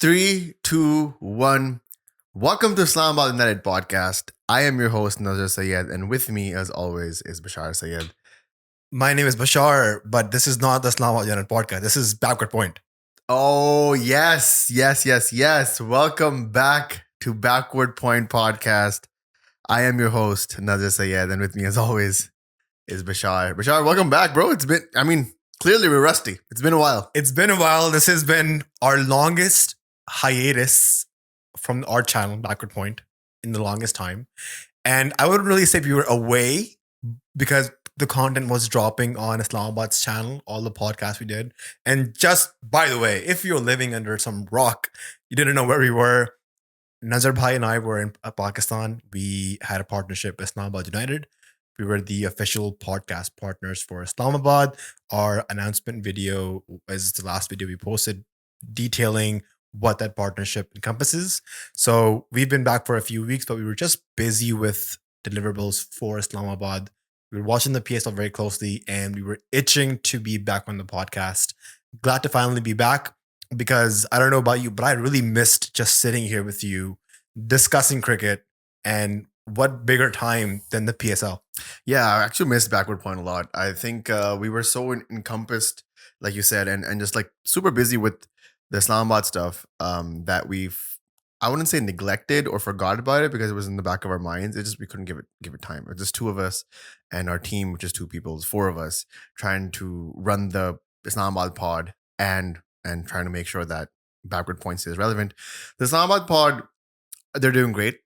Three, two, one. Welcome to Islamabad United podcast. I am your host, Nazar Sayed, and with me, as always, is Bashar Sayed. My name is Bashar, but this is not the Islamabad United podcast. This is Backward Point. Oh, yes. Welcome back to Backward Point podcast. I am your host, Nazar Sayed, and with me, as always, is Bashar. Bashar, welcome back, bro. Clearly we're rusty. It's been a while. It's been a while. This has been our longest hiatus from our channel, Backward Point, in the longest time. And I wouldn't really say we were away because the content was dropping on Islamabad's channel, all the podcasts we did. And just, by the way, if you're living under some rock, you didn't know where we were, Nazar Bhai and I were in Pakistan. We had a partnership with Islamabad United. We were the official podcast partners for Islamabad. Our announcement video is the last video we posted detailing what that partnership encompasses. So we've been back for a few weeks, but we were just busy with deliverables for Islamabad. We were watching the PSL very closely and we were itching to be back on the podcast. Glad to finally be back because I don't know about you, but I really missed just sitting here with you discussing cricket, and what bigger time than the PSL? Yeah, I actually missed Backward Point a lot. I think we were so encompassed, like you said, and just like super busy with the Islamabad stuff that I wouldn't say neglected or forgot about it because it was in the back of our minds. It just we couldn't give it time. It was just two of us and our team, which is two people, it's four of us trying to run the Islamabad pod and trying to make sure that Backward Point stays relevant. The Islamabad pod, they're doing great.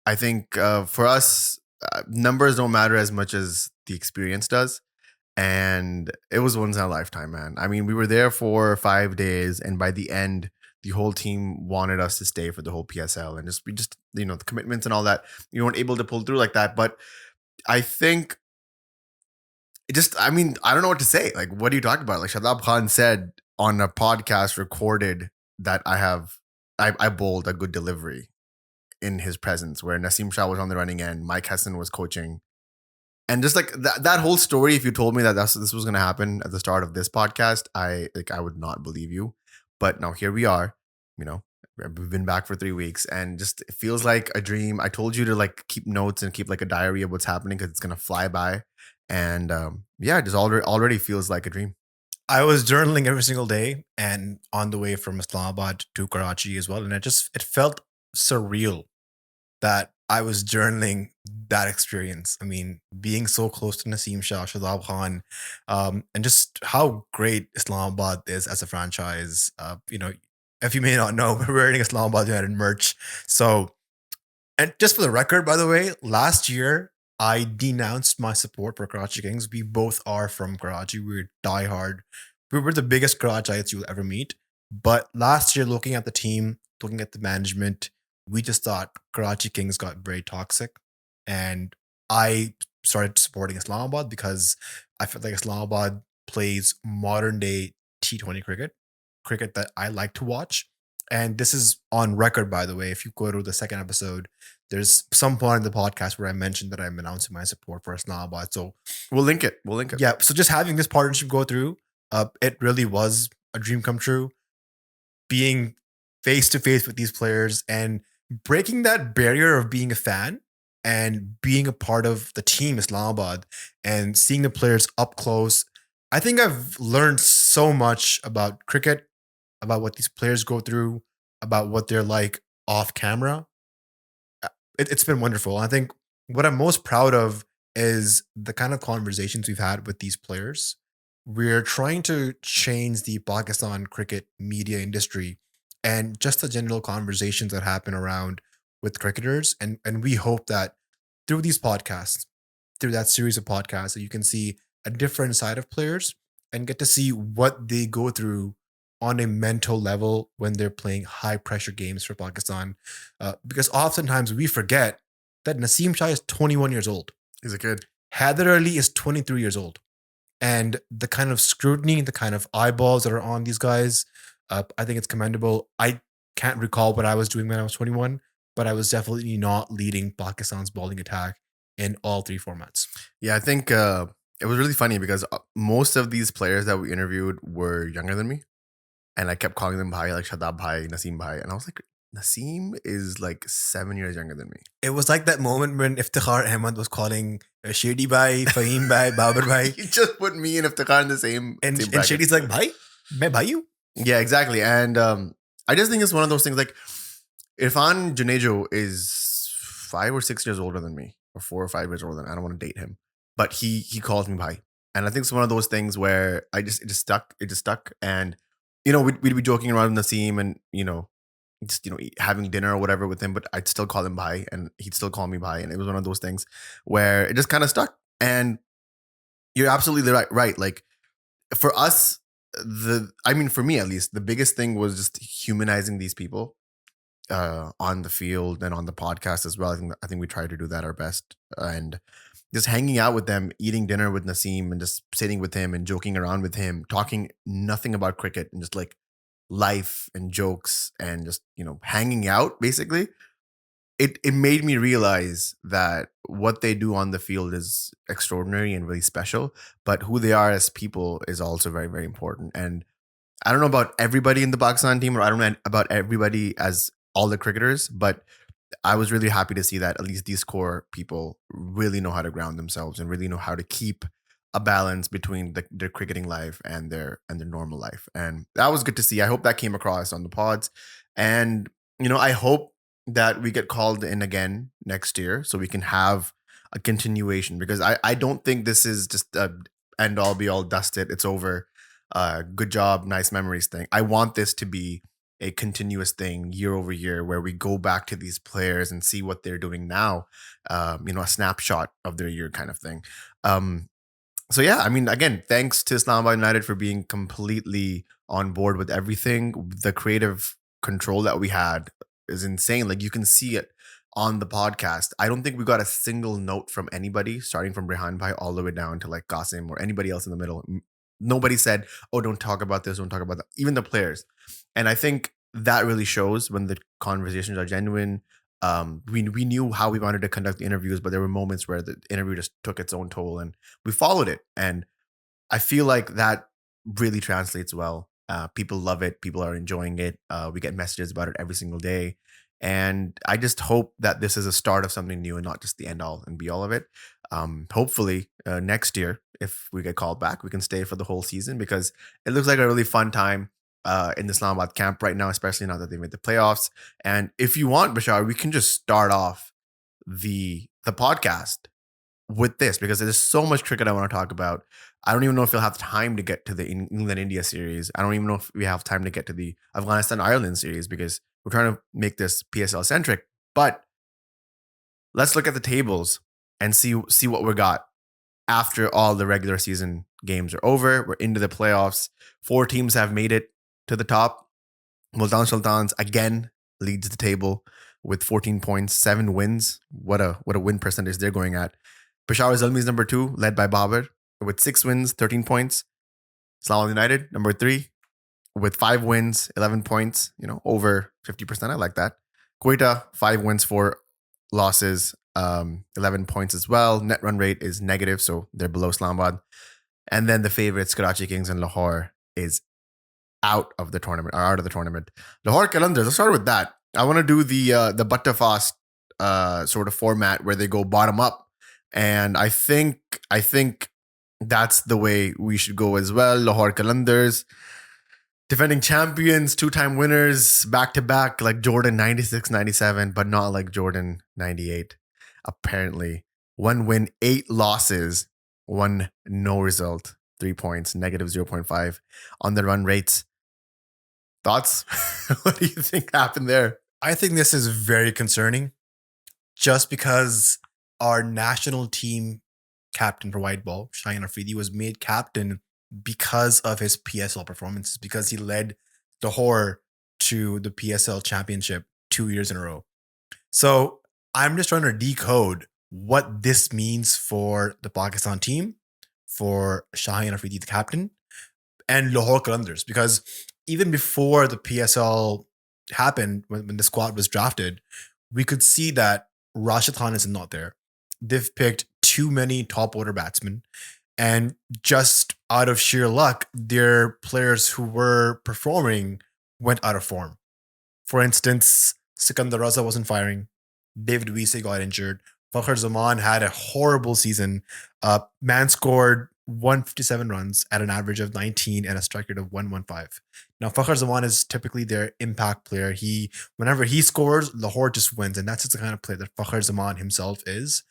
I think for us, numbers don't matter as much as the experience does. And it was once in a lifetime, man. I mean, we were there for 5 days, and by the end, the whole team wanted us to stay for the whole PSL, and we just the commitments and all that, you weren't able to pull through like that. But I think I don't know what to say. Like, what are you talking about? Like Shadab Khan said on a podcast recorded that I bowled a good delivery in his presence, where Naseem Shah was on the running end, Mike Hesson was coaching. And just like that whole story, if you told me that this was going to happen at the start of this podcast, I would not believe you. But now here we are, we've been back for 3 weeks and just it feels like a dream. I told you to like keep notes and keep like a diary of what's happening because it's going to fly by. And it just already feels like a dream. I was journaling every single day and on the way from Islamabad to Karachi as well. And it felt surreal that I was journaling that experience. I mean, being so close to Naseem Shah, Shadab Khan, and just how great Islamabad is as a franchise. If you may not know, we're wearing Islamabad United merch. So, and just for the record, by the way, last year I denounced my support for Karachi Kings. We both are from Karachi. We're diehard. We were the biggest Karachiites you'll ever meet. But last year, looking at the team, looking at the management, we just thought Karachi Kings got very toxic. And I started supporting Islamabad because I felt like Islamabad plays modern day T20 cricket that I like to watch. And this is on record, by the way. If you go to the second episode, there's some point in the podcast where I mentioned that I'm announcing my support for Islamabad. So we'll link it. Yeah. So just having this partnership go through, it really was a dream come true. Being face to face with these players and breaking that barrier of being a fan and being a part of the team Islamabad and seeing the players up close. I think I've learned so much about cricket, about what these players go through, about what they're like off camera. It's been wonderful. I think what I'm most proud of is the kind of conversations we've had with these players. We're trying to change the Pakistan cricket media industry and just the general conversations that happen around with cricketers. And we hope that through these podcasts, through that series of podcasts, that you can see a different side of players and get to see what they go through on a mental level when they're playing high pressure games for Pakistan. Because oftentimes we forget that Naseem Shah is 21 years old. He's a kid. Haider Ali is 23 years old. And the kind of scrutiny, the kind of eyeballs that are on these guys, I think it's commendable. I can't recall what I was doing when I was 21, but I was definitely not leading Pakistan's bowling attack in all three formats. Yeah, I think it was really funny because most of these players that we interviewed were younger than me. and I kept calling them bhai, like Shadab bhai, Naseem bhai, and I was like, Naseem is like 7 years younger than me. It was like that moment when Iftikhar Ahmed was calling Shady Bhai, Fahim Bhai, Babar Bhai. You just put me and Iftikhar in the same And bracket. Shady's like, Bhai? Main bhai you? Yeah, exactly. And I just think it's one of those things like Irfan Junejo is 5 or 6 years older than me, or 4 or 5 years older than I don't want to date him. But he calls me bhai. And I think it's one of those things where it just stuck. It just stuck. And we'd be joking around with Naseem and just having dinner or whatever with him, but I'd still call him bhai and he'd still call me bhai. And it was one of those things where it just kind of stuck. And you're absolutely right. Like for us, for me at least, the biggest thing was just humanizing these people on the field and on the podcast as well. I think we tried to do that our best, and just hanging out with them, eating dinner with Naseem, and just sitting with him and joking around with him, talking nothing about cricket and just like life and jokes and just hanging out basically. It made me realize that what they do on the field is extraordinary and really special, but who they are as people is also very, very important. And I don't know about everybody in the Pakistan team, or I don't know about everybody as all the cricketers, but I was really happy to see that at least these core people really know how to ground themselves and really know how to keep a balance between their cricketing life and their normal life. And that was good to see. I hope that came across on the pods. And I hope that we get called in again next year so we can have a continuation, because I don't think this is just a end all be all, dusted, it's over, good job, nice memories thing. I want this to be a continuous thing year over year where we go back to these players and see what they're doing now, a snapshot of their year kind of thing. So yeah, I mean, again, thanks to Islamabad United for being completely on board with everything. The creative control that we had is insane. Like you can see it on the podcast. I don't think we got a single note from anybody, starting from Rehan Bhai all the way down to like Qasim or anybody else in the middle. Nobody said, "Oh, don't talk about this, don't talk about that." Even the players. And I think that really shows when the conversations are genuine. We knew how we wanted to conduct the interviews, but there were moments where the interview just took its own toll, and we followed it. And I feel like that really translates well. People love it. People are enjoying it. We get messages about it every single day. And I just hope that this is a start of something new and not just the end all and be all of it. Hopefully next year, if we get called back, we can stay for the whole season, because it looks like a really fun time in the Islamabad camp right now, especially now that they made the playoffs. And if you want, Bashar, we can just start off the podcast with this, because there's so much cricket I want to talk about. I don't even know if we'll have time to get to the England-India series. I don't even know if we have time to get to the Afghanistan-Ireland series, because we're trying to make this PSL-centric. But let's look at the tables and see what we got after all the regular season games are over. We're into the playoffs. 4 teams have made it to the top. Multan Sultans again leads the table with 14 points, 7 wins. What a win percentage they're going at. Peshawar Zalmi is number 2, led by Babar, with 6 wins, 13 points. Islamabad United, number 3, with 5 wins, 11 points, over 50%. I like that. Quetta, 5 wins, 4 losses, 11 points as well. Net run rate is negative, so they're below Islamabad. And then the favorites, Karachi Kings and Lahore, is out of the tournament. Lahore Qalandars, let's start with that. I want to do the Butta Fast sort of format where they go bottom up. And I think that's the way we should go as well. Lahore Qalandars, defending champions, 2-time winners, back-to-back, like Jordan 96, 97, but not like Jordan 98, apparently. 1 win, 8 losses, 1 no result, 3 points, negative 0.5 on the run rates. Thoughts? What do you think happened there? I think this is very concerning, just because our national team captain for white ball, Shaheen Afridi, was made captain because of his PSL performances, because he led Lahore to the PSL championship 2 years in a row. So I'm just trying to decode what this means for the Pakistan team, for Shaheen Afridi, the captain, and Lahore Qalandars, because even before the PSL happened, when the squad was drafted, we could see that Rashid Khan is not there. They've picked too many top order batsmen, And just out of sheer luck, their players who were performing went out of form. For instance, Sikandar Raza wasn't firing. David Wiese got injured. Fakhr Zaman had a horrible season. Man scored 157 runs at an average of 19 and a strike rate of 115. Now, Fakhr Zaman is typically their impact player. Whenever he scores, Lahore just wins, and that's just the kind of player that Fakhr Zaman himself is.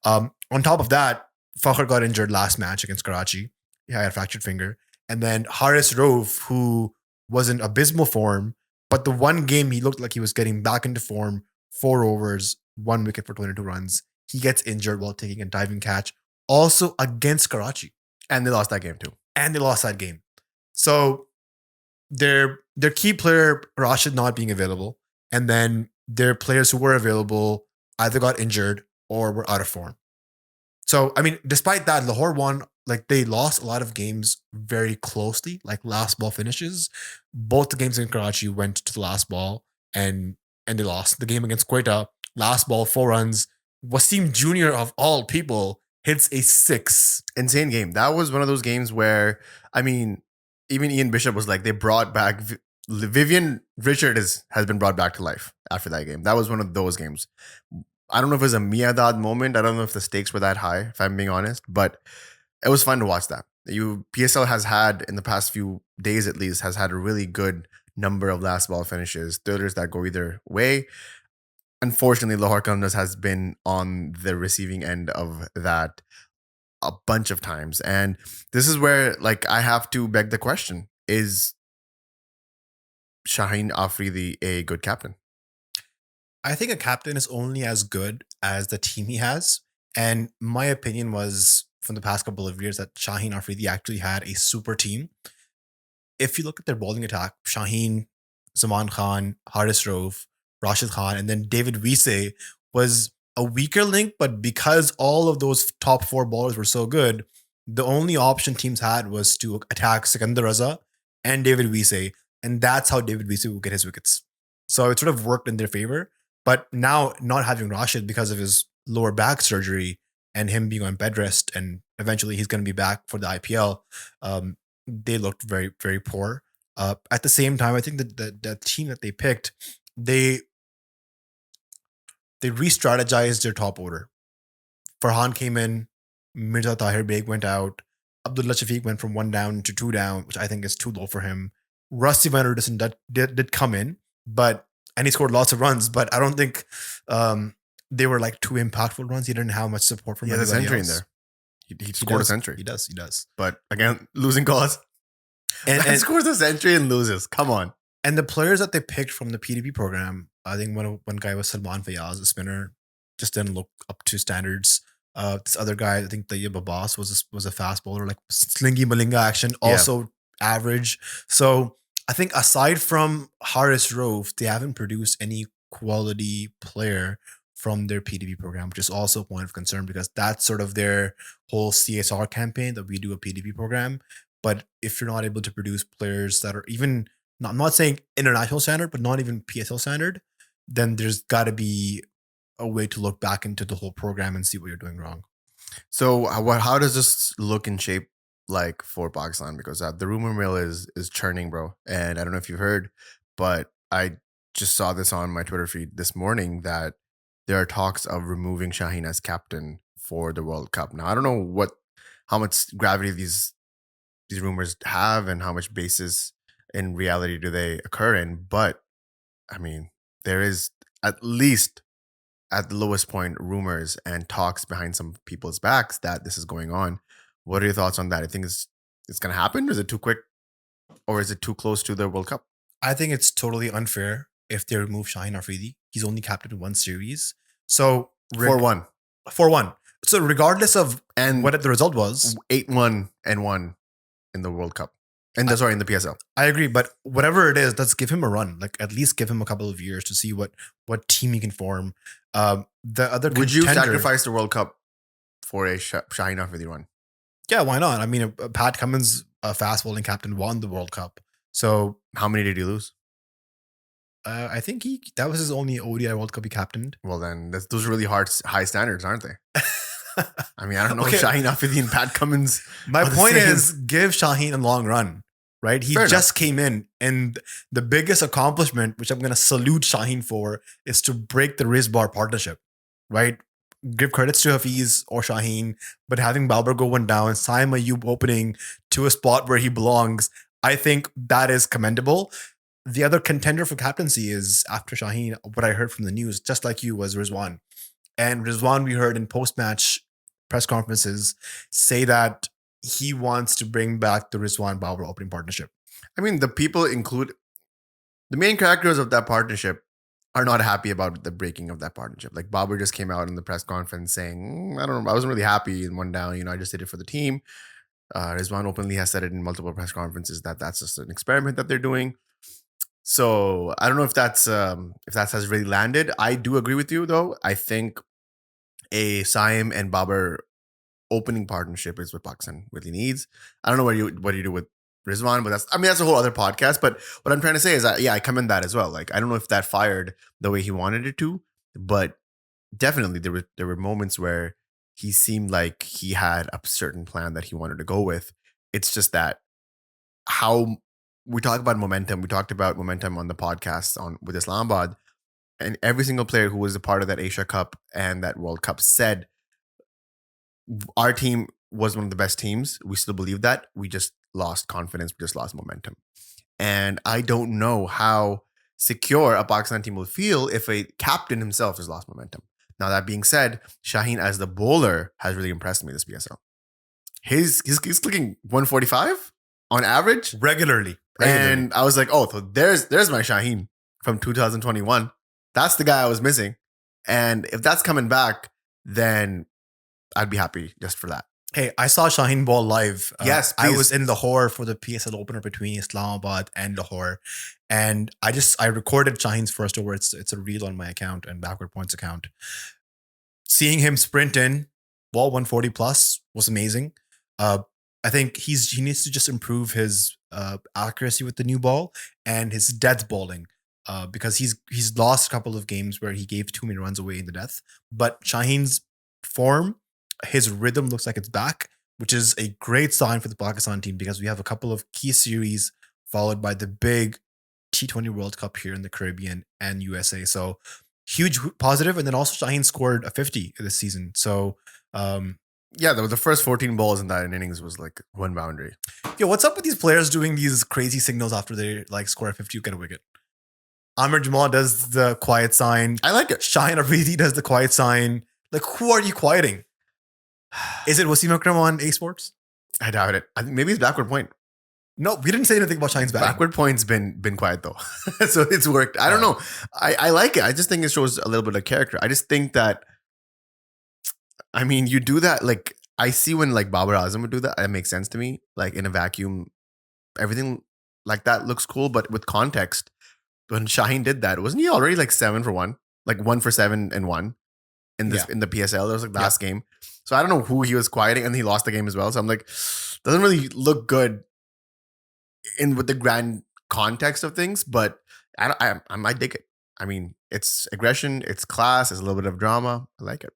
On top of that, Fakhr got injured last match against Karachi. He had a fractured finger. And then Haris Rauf, who was in abysmal form, but the one game he looked like he was getting back into form, 4 overs, 1 wicket for 22 runs. He gets injured while taking a diving catch, also against Karachi. And they lost that game too. And they lost that game. So their key player, Rashid, not being available, and then their players who were available either got injured or were out of form. So, I mean, despite that, Lahore won. Like, they lost a lot of games very closely, like last ball finishes. Both the games in Karachi went to the last ball and they lost. The game against Quetta, last ball, 4 runs. Wasim Jr. of all people hits a 6. Insane game. That was one of those games where, I mean, even Ian Bishop was like, they brought back Vivian Richard has been brought back to life after that game. That was one of those games. I don't know if it was a Miadad moment. I don't know if the stakes were that high, if I'm being honest, but it was fun to watch that. PSL has had, in the past few days at least, has had a really good number of last ball finishes, thrillers that go either way. Unfortunately, Lahore Qalandars has been on the receiving end of that a bunch of times. And this is where, like, I have to beg the question, is Shaheen Afridi a good captain? I think a captain is only as good as the team he has. And my opinion was, from the past couple of years, that Shaheen Afridi actually had a super team. If you look at their bowling attack, Shaheen, Zaman Khan, Haris Rauf, Rashid Khan, and then David Wiese was a weaker link, but because all of those top 4 bowlers were so good, the only option teams had was to attack Sikandar Raza and David Wiese, and that's how David Wiese would get his wickets. So it sort of worked in their favor. But now, not having Rashid because of his lower back surgery and him being on bed rest, and eventually he's going to be back for the IPL, they looked very, very poor. At the same time, I think that the team that they picked, they re-strategized their top order. Farhan came in, Mirza Tahir Beg went out, Abdullah Shafiq went from 1 down to 2 down, which I think is too low for him. Rusty Van Ruderson did come in, and he scored lots of runs, but I don't think they were like 2 impactful runs. He didn't have much support from anybody else. He has a century in there. He scored a century. He does. But again, losing cause. And scores a century and loses. Come on. And the players that they picked from the PDP program, I think one guy was Salman Fayaz, a spinner, just didn't look up to standards. This other guy, I think Tayyib Abbas was a fast bowler, like slingy Malinga action, also average. So I think aside from Haris Rauf, they haven't produced any quality player from their PDP program, which is also a point of concern because that's sort of their whole CSR campaign, that we do a PDP program. But if you're not able to produce players that are even, I'm not saying international standard, but not even PSL standard, then there's got to be a way to look back into the whole program and see what you're doing wrong. So how does this look and shape like for Pakistan? Because the rumor mill is churning, bro. And I don't know if you've heard, but I just saw this on my Twitter feed this morning that there are talks of removing Shaheen as captain for the World Cup. Now, I don't know how much gravity these rumors have and how much basis in reality do they occur in, but I mean, there is at least at the lowest point rumors and talks behind some people's backs that this is going on. What are your thoughts on that? I think it's going to happen. Is it too quick or is it too close to the World Cup? I think it's totally unfair if they remove Shaheen Afridi. He's only captained 1 series. So 4-1. 4-1. So regardless of what the result was, 8-1 and 1 in the World Cup. And that's in the PSL. I agree, but whatever it is, let's give him a run. Like, at least give him a couple of years to see what team he can form. The other Would you sacrifice the World Cup for a Shaheen Afridi run? Yeah, why not? I mean, Pat Cummins, a fast bowling captain, won the World Cup. So how many did he lose? I think that was his only ODI World Cup he captained. Well, then those are really high standards, aren't they? I mean, I don't know if Okay. Shaheen Afridi and Pat Cummins My are the point same. is, give Shaheen a long run, right? He Fair just came in, and the biggest accomplishment, which I'm going to salute Shaheen for, is to break the Rizbar partnership, right? Give credits to Hafiz or Shaheen, but having Babar go one down, Saim Ayub opening to a spot where he belongs, I think that is commendable. The other contender for captaincy is, after Shaheen, what I heard from the news, just like you, was Rizwan. And Rizwan, we heard in post-match press conferences, say that he wants to bring back the Rizwan Babar opening partnership. I mean, the people include the main characters of that partnership are not happy about the breaking of that partnership. Like Babar just came out in the press conference saying, I don't know, I wasn't really happy in one down. I just did it for the team. Rizwan openly has said it in multiple press conferences that that's just an experiment that they're doing. So I don't know if that has really landed. I do agree with you though. I think a Saim and Babar opening partnership is what Pakistan really needs. I don't know what you do with Rizwan, but that's a whole other podcast. But what I'm trying to say is that I commend that as well. Like I don't know if that fired the way he wanted it to, but definitely there were moments where he seemed like he had a certain plan that he wanted to go with. It's just that how we talk about momentum. We talked about momentum on the podcast with Islamabad, and every single player who was a part of that Asia Cup and that World Cup said our team was one of the best teams. We still believe that. We just lost confidence. We just lost momentum. And I don't know how secure a Pakistan team will feel if a captain himself has lost momentum. Now, that being said, Shaheen as the bowler has really impressed me this PSL. He's clicking 145 on average. Regularly. And I was like, oh, so there's my Shaheen from 2021. That's the guy I was missing. And if that's coming back, then I'd be happy just for that. Hey, I saw Shaheen ball live. Yes, I please. was in Lahore for the PSL opener between Islamabad and Lahore, and I recorded Shaheen's first over. It's a reel on my account and Backward Points account. Seeing him sprint in ball 140 plus was amazing. I think he needs to just improve his accuracy with the new ball and his death bowling. Because he's lost a couple of games where he gave too many runs away in the death. But Shaheen's form, his rhythm looks like it's back, which is a great sign for the Pakistan team because we have a couple of key series followed by the big T20 World Cup here in the Caribbean and USA. So huge positive. And then also Shaheen scored a 50 this season. So yeah, the first 14 balls in that innings was like one boundary. Yo, what's up with these players doing these crazy signals after they like score a 50, you get a wicket? Amir Jamal does the quiet sign. I like it. Shaheen Afridi does the quiet sign. Like, who are you quieting? Is it Wasim Akram on A Sports? I doubt it. I think maybe it's backward point. No, we didn't say anything about Shaheen's batting. Backward point's been quiet though. So it's worked. I don't know. I like it. I just think it shows a little bit of character. I just think that, I mean, you do that, like, I see when like Babar Azam would do that. That makes sense to me. Like in a vacuum, everything like that looks cool, but with context, when Shaheen did that, wasn't he already like 7 for 1? Like 1 for 7 and 1 in this in the PSL. That was like the last game. So I don't know who he was quieting, and he lost the game as well. So I'm like, doesn't really look good with the grand context of things, but I might dig it. I mean, it's aggression, it's class, it's a little bit of drama. I like it.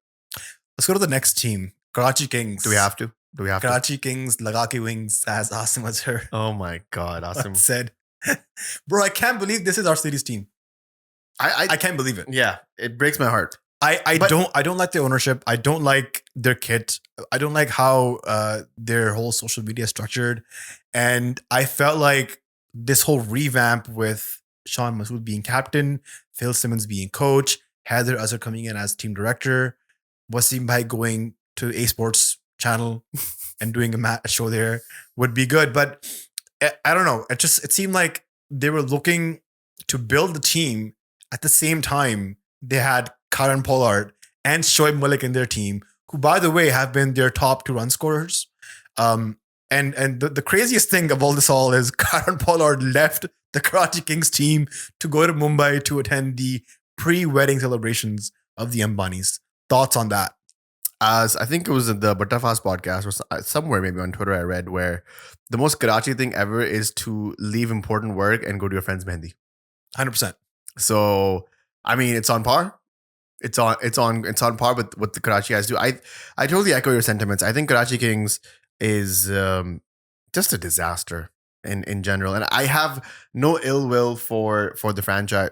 Let's go to the next team, Karachi Kings. Do we have to? Karachi Kings, Lagaki Wings, as Asim Azhar Oh my God, Asim said. Bro, I can't believe this is our city's team. I can't believe it. Yeah, it breaks my heart. I don't like the ownership. I don't like their kit. I don't like how their whole social media is structured. And I felt like this whole revamp with Sean Masood being captain, Phil Simmons being coach, Heather Azhar coming in as team director, Wasim Bhai going to A Sports channel and doing a show there would be good. But I don't know. It seemed like they were looking to build the team at the same time they had Karan Pollard and Shoaib Malik in their team, who, by the way, have been their top 2 run scorers. And the craziest thing of all this is Karan Pollard left the Karachi Kings team to go to Mumbai to attend the pre-wedding celebrations of the Ambanis. Thoughts on that? As I think it was the Butterfast podcast or somewhere maybe on Twitter I read where the most Karachi thing ever is to leave important work and go to your friend's Mehndi. 100%. So, I mean, it's on par. it's on par with what the Karachi guys do. I totally echo your sentiments. I think Karachi Kings is just a disaster in general, and I have no ill will for the franchise.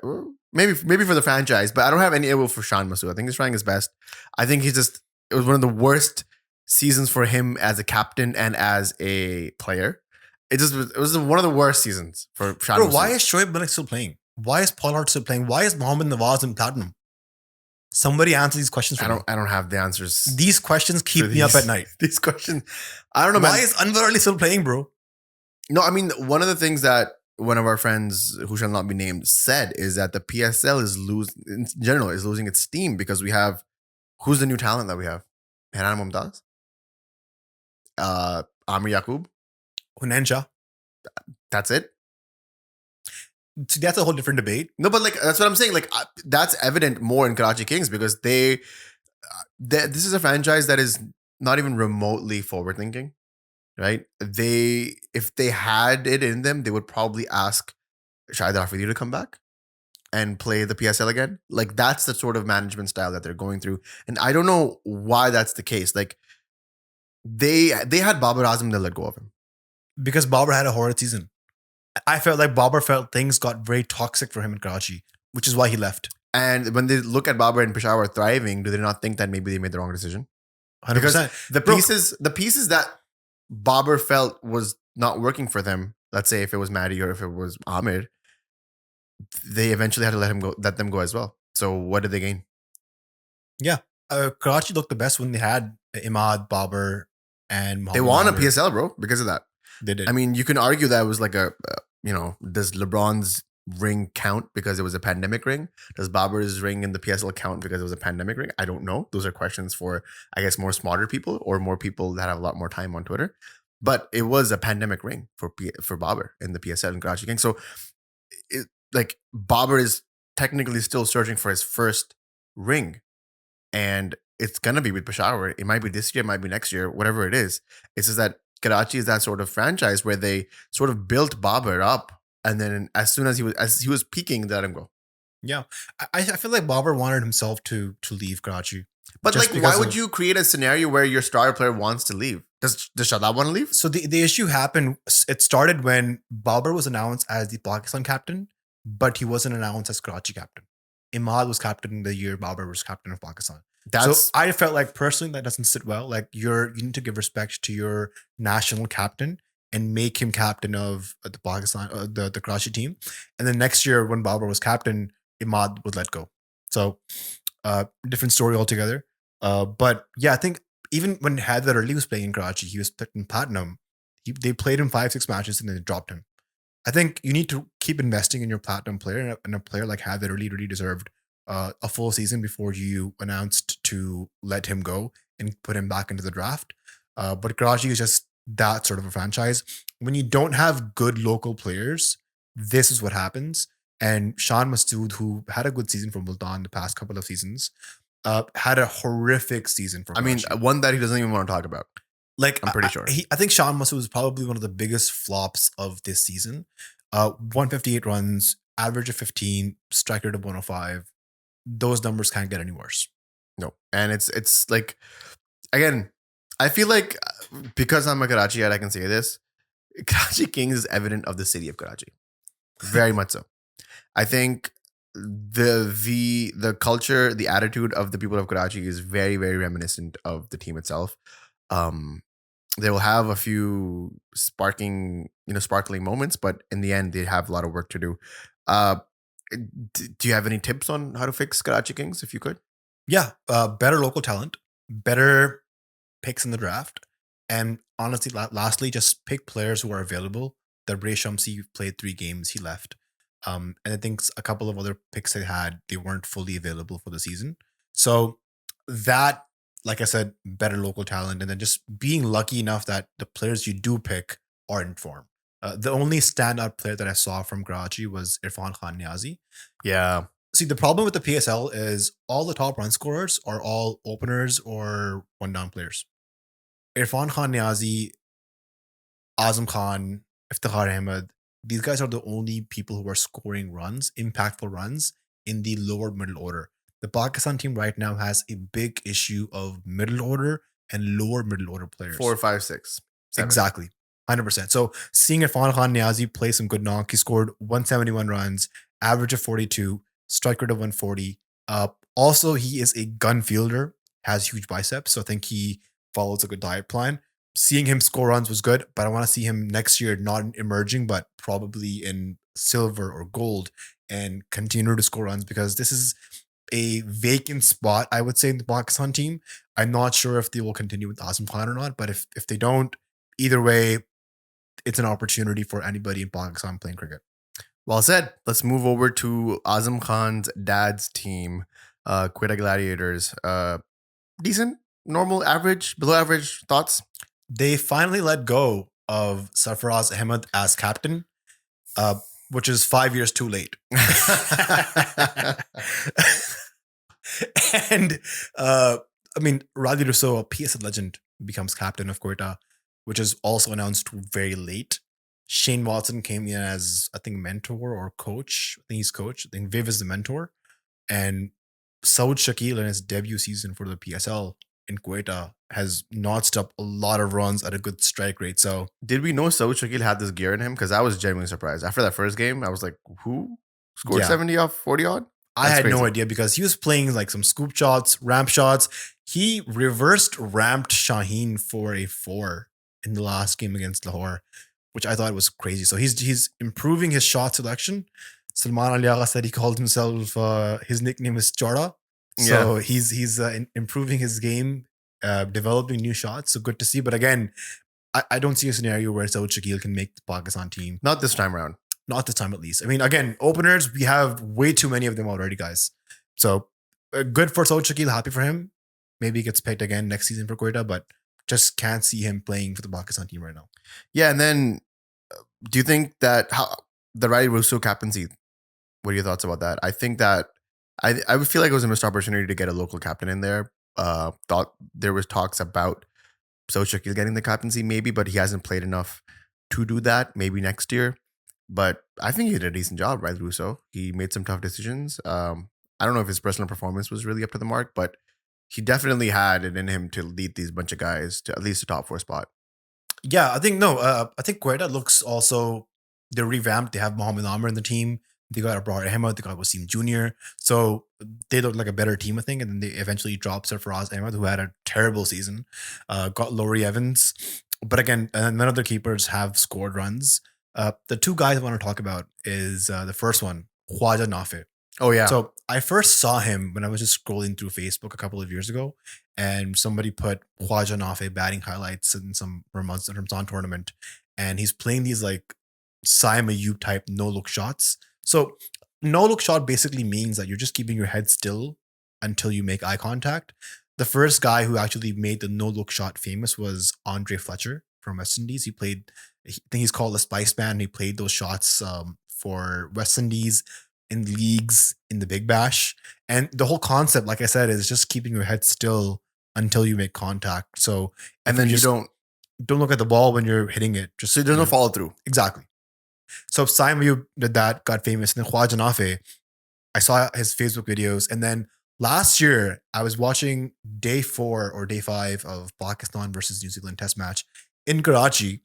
Maybe for the franchise, but I don't have any ill will for Shan Masood. I think he's trying his best. I think it was one of the worst seasons for him as a captain and as a player. It was one of the worst seasons for Shan Bro, Masood. why is Shoaib Malik still playing? Why is Paul Hart still playing? Why is Mohammed Nawaz in platinum? Somebody answer these questions for me. I don't have the answers. These questions keep me up at night. These questions, I don't know. Why Man. is Anwar Ali still playing, bro? No, I mean, one of the things that one of our friends who shall not be named said is that the PSL in general is losing its steam because we have who's the new talent that we have? Hanan Mumtaz, Amir Yaqub. Hunain Shah. That's it. See, that's a whole different debate. No, but like that's what I'm saying. Like that's evident more in Karachi Kings because this is a franchise that is not even remotely forward thinking, right? If they had it in them, they would probably ask Shahid Rafidi to come back and play the PSL again. Like that's the sort of management style that they're going through, and I don't know why that's the case. Like they had Babar Azam, they let go of him. Because Babar had a horrid season. I felt like Babar felt things got very toxic for him in Karachi, which is why he left. And when they look at Babar and Peshawar thriving, do they not think that maybe they made the wrong decision? 100%. Because the pieces that Babar felt was not working for them, let's say if it was Maddie or if it was Ahmed, they eventually had to let them go as well. So what did they gain? Yeah. Karachi looked the best when they had Imad, Babar, and Mohammed They won a Amir. PSL, bro, because of that. They did. I mean, you can argue that it was like does LeBron's ring count because it was a pandemic ring? Does Babar's ring in the PSL count because it was a pandemic ring? I don't know. Those are questions for, I guess, more smarter people or more people that have a lot more time on Twitter. But it was a pandemic ring for Babar in the PSL and Karachi Kings. So, Babar is technically still searching for his first ring, and it's gonna be with Peshawar. It might be this year, it might be next year, whatever it is. It's just that Karachi is that sort of franchise where they sort of built Babar up, and then as soon as he was peaking, they let him go. Yeah. I feel like Babar wanted himself to leave Karachi. But Just like, why because would of- you create a scenario where your star player wants to leave? Does Shadab want to leave? So the issue happened, it started when Babar was announced as the Pakistan captain, but he wasn't announced as Karachi captain. Imad was captain the year Babar was captain of Pakistan. So I felt like personally that doesn't sit well. Like you need to give respect to your national captain and make him captain of the Pakistan, the Karachi team. And then next year when Babar was captain, Imad was let go. So different story altogether. But yeah, I think even when Haider Ali was playing in Karachi, he was in platinum. They played him 5-6 matches and then they dropped him. I think you need to keep investing in your platinum player, and a player like Haider Ali really deserved a full season before you announced to let him go and put him back into the draft. But Karachi is just that sort of a franchise. When you don't have good local players, this is what happens. And Shan Masood, who had a good season for Multan the past couple of seasons, had a horrific season for Karachi. One that he doesn't even want to talk about. Like, I'm pretty sure. I think Shan Masood was probably one of the biggest flops of this season. 158 runs, average of 15, strike rate of 105. Those numbers can't get any worse. No. And it's like, again, I feel like because I'm a Karachiite, I can say this. Karachi Kings is evident of the city of Karachi. Very much so. I think the culture, the attitude of the people of Karachi is very, very reminiscent of the team itself. They will have a few sparkling moments, but in the end, they have a lot of work to do. Do you have any tips on how to fix Karachi Kings, if you could? Yeah, better local talent, better picks in the draft, and honestly, lastly, just pick players who are available. The Ray Shamsi played 3 games, he left. And I think a couple of other picks they weren't fully available for the season. So that, like I said, better local talent, and then just being lucky enough that the players you do pick are in form. The only standout player that I saw from Karachi was Irfan Khan Niazi. Yeah. See, the problem with the PSL is all the top run scorers are all openers or one-down players. Irfan Khan Niazi, Azam Khan, Iftikhar Ahmed, these guys are the only people who are scoring runs, impactful runs in the lower middle order. The Pakistan team right now has a big issue of middle order and lower middle order players. 4, 5, 6, 7. Exactly. 100%. So seeing Irfan Khan Niazi play some good knock, he scored 171 runs, average of 42, strike rate of 140. Also, he is a gun fielder, has huge biceps. So I think he follows a good diet plan. Seeing him score runs was good, but I want to see him next year, not in emerging, but probably in silver or gold and continue to score runs because this is a vacant spot, I would say, in the Pakistan team. I'm not sure if they will continue with Azam Khan or not, but if they don't, either way, it's an opportunity for anybody in Pakistan playing cricket. Well said. Let's move over to Azam Khan's dad's team, Quetta Gladiators. Decent, normal, average, below average. Thoughts? They finally let go of Sarfaraz Ahmed as captain, which is 5 years too late. And I mean, Radhi Rousseau, a PSL legend, becomes captain of Quetta, which is also announced very late. Shane Watson came in as, I think, mentor or coach. I think he's coach. I think Viv is the mentor. And Saud Shakil in his debut season for the PSL in Quetta has notched up a lot of runs at a good strike rate. So did we know Saud Shakil had this gear in him? Because I was genuinely surprised. After that first game, I was like, who scored 70 off 40 odd? I had no idea because he was playing like some scoop shots, ramp shots. He reversed ramped Shaheen for a 4 in the last game against Lahore, which I thought was crazy. So he's improving his shot selection. Salman Ali Agha said he called himself, his nickname is Chora. So he's improving his game, developing new shots. So good to see. But again, I don't see a scenario where Saud Shakil can make the Pakistan team. Not this time around. Not this time, at least. I mean, again, openers, we have way too many of them already, guys. So good for Saud Shakil. Happy for him. Maybe he gets picked again next season for Quetta, but just can't see him playing for the Pakistan team right now. Yeah, and then do you think that how the Radhi Rousseau captaincy, what are your thoughts about that? I think that I would feel like it was a missed opportunity to get a local captain in there. Thought there was talks about Saud Shakil getting the captaincy maybe, but he hasn't played enough to do that. Maybe next year. But I think he did a decent job, right, Russo? He made some tough decisions. I don't know if his personal performance was really up to the mark, but he definitely had it in him to lead these bunch of guys to at least a top 4 spot. Yeah, I think Quetta looks also, they're revamped. They have Mohammed Amr in the team. They got Abrar Ahmed. They got Wasim Jr. So they look like a better team, I think. And then they eventually dropped Sarfaraz Ahmed, who had a terrible season. Got Laurie Evans. But again, none of their keepers have scored runs. The two guys I want to talk about is the first one, Khwaja Nafe. Oh, yeah. So I first saw him when I was just scrolling through Facebook a couple of years ago, and somebody put Khwaja Nafe batting highlights in some Ramazan tournament, and he's playing these like Saim Ayub type no-look shots. So no-look shot basically means that you're just keeping your head still until you make eye contact. The first guy who actually made the no-look shot famous was Andre Fletcher from West Indies. He played, I think he's called the Spice Man. He played those shots for West Indies in leagues in the Big Bash. And the whole concept, like I said, is just keeping your head still until you make contact. So, and then you don't look at the ball when you're hitting it. Just so there's no follow through. Exactly. So Saim Ayub did that, got famous. And then Khwaja Nafe, I saw his Facebook videos. And then last year, I was watching day 4 or day 5 of Pakistan versus New Zealand test match in Karachi.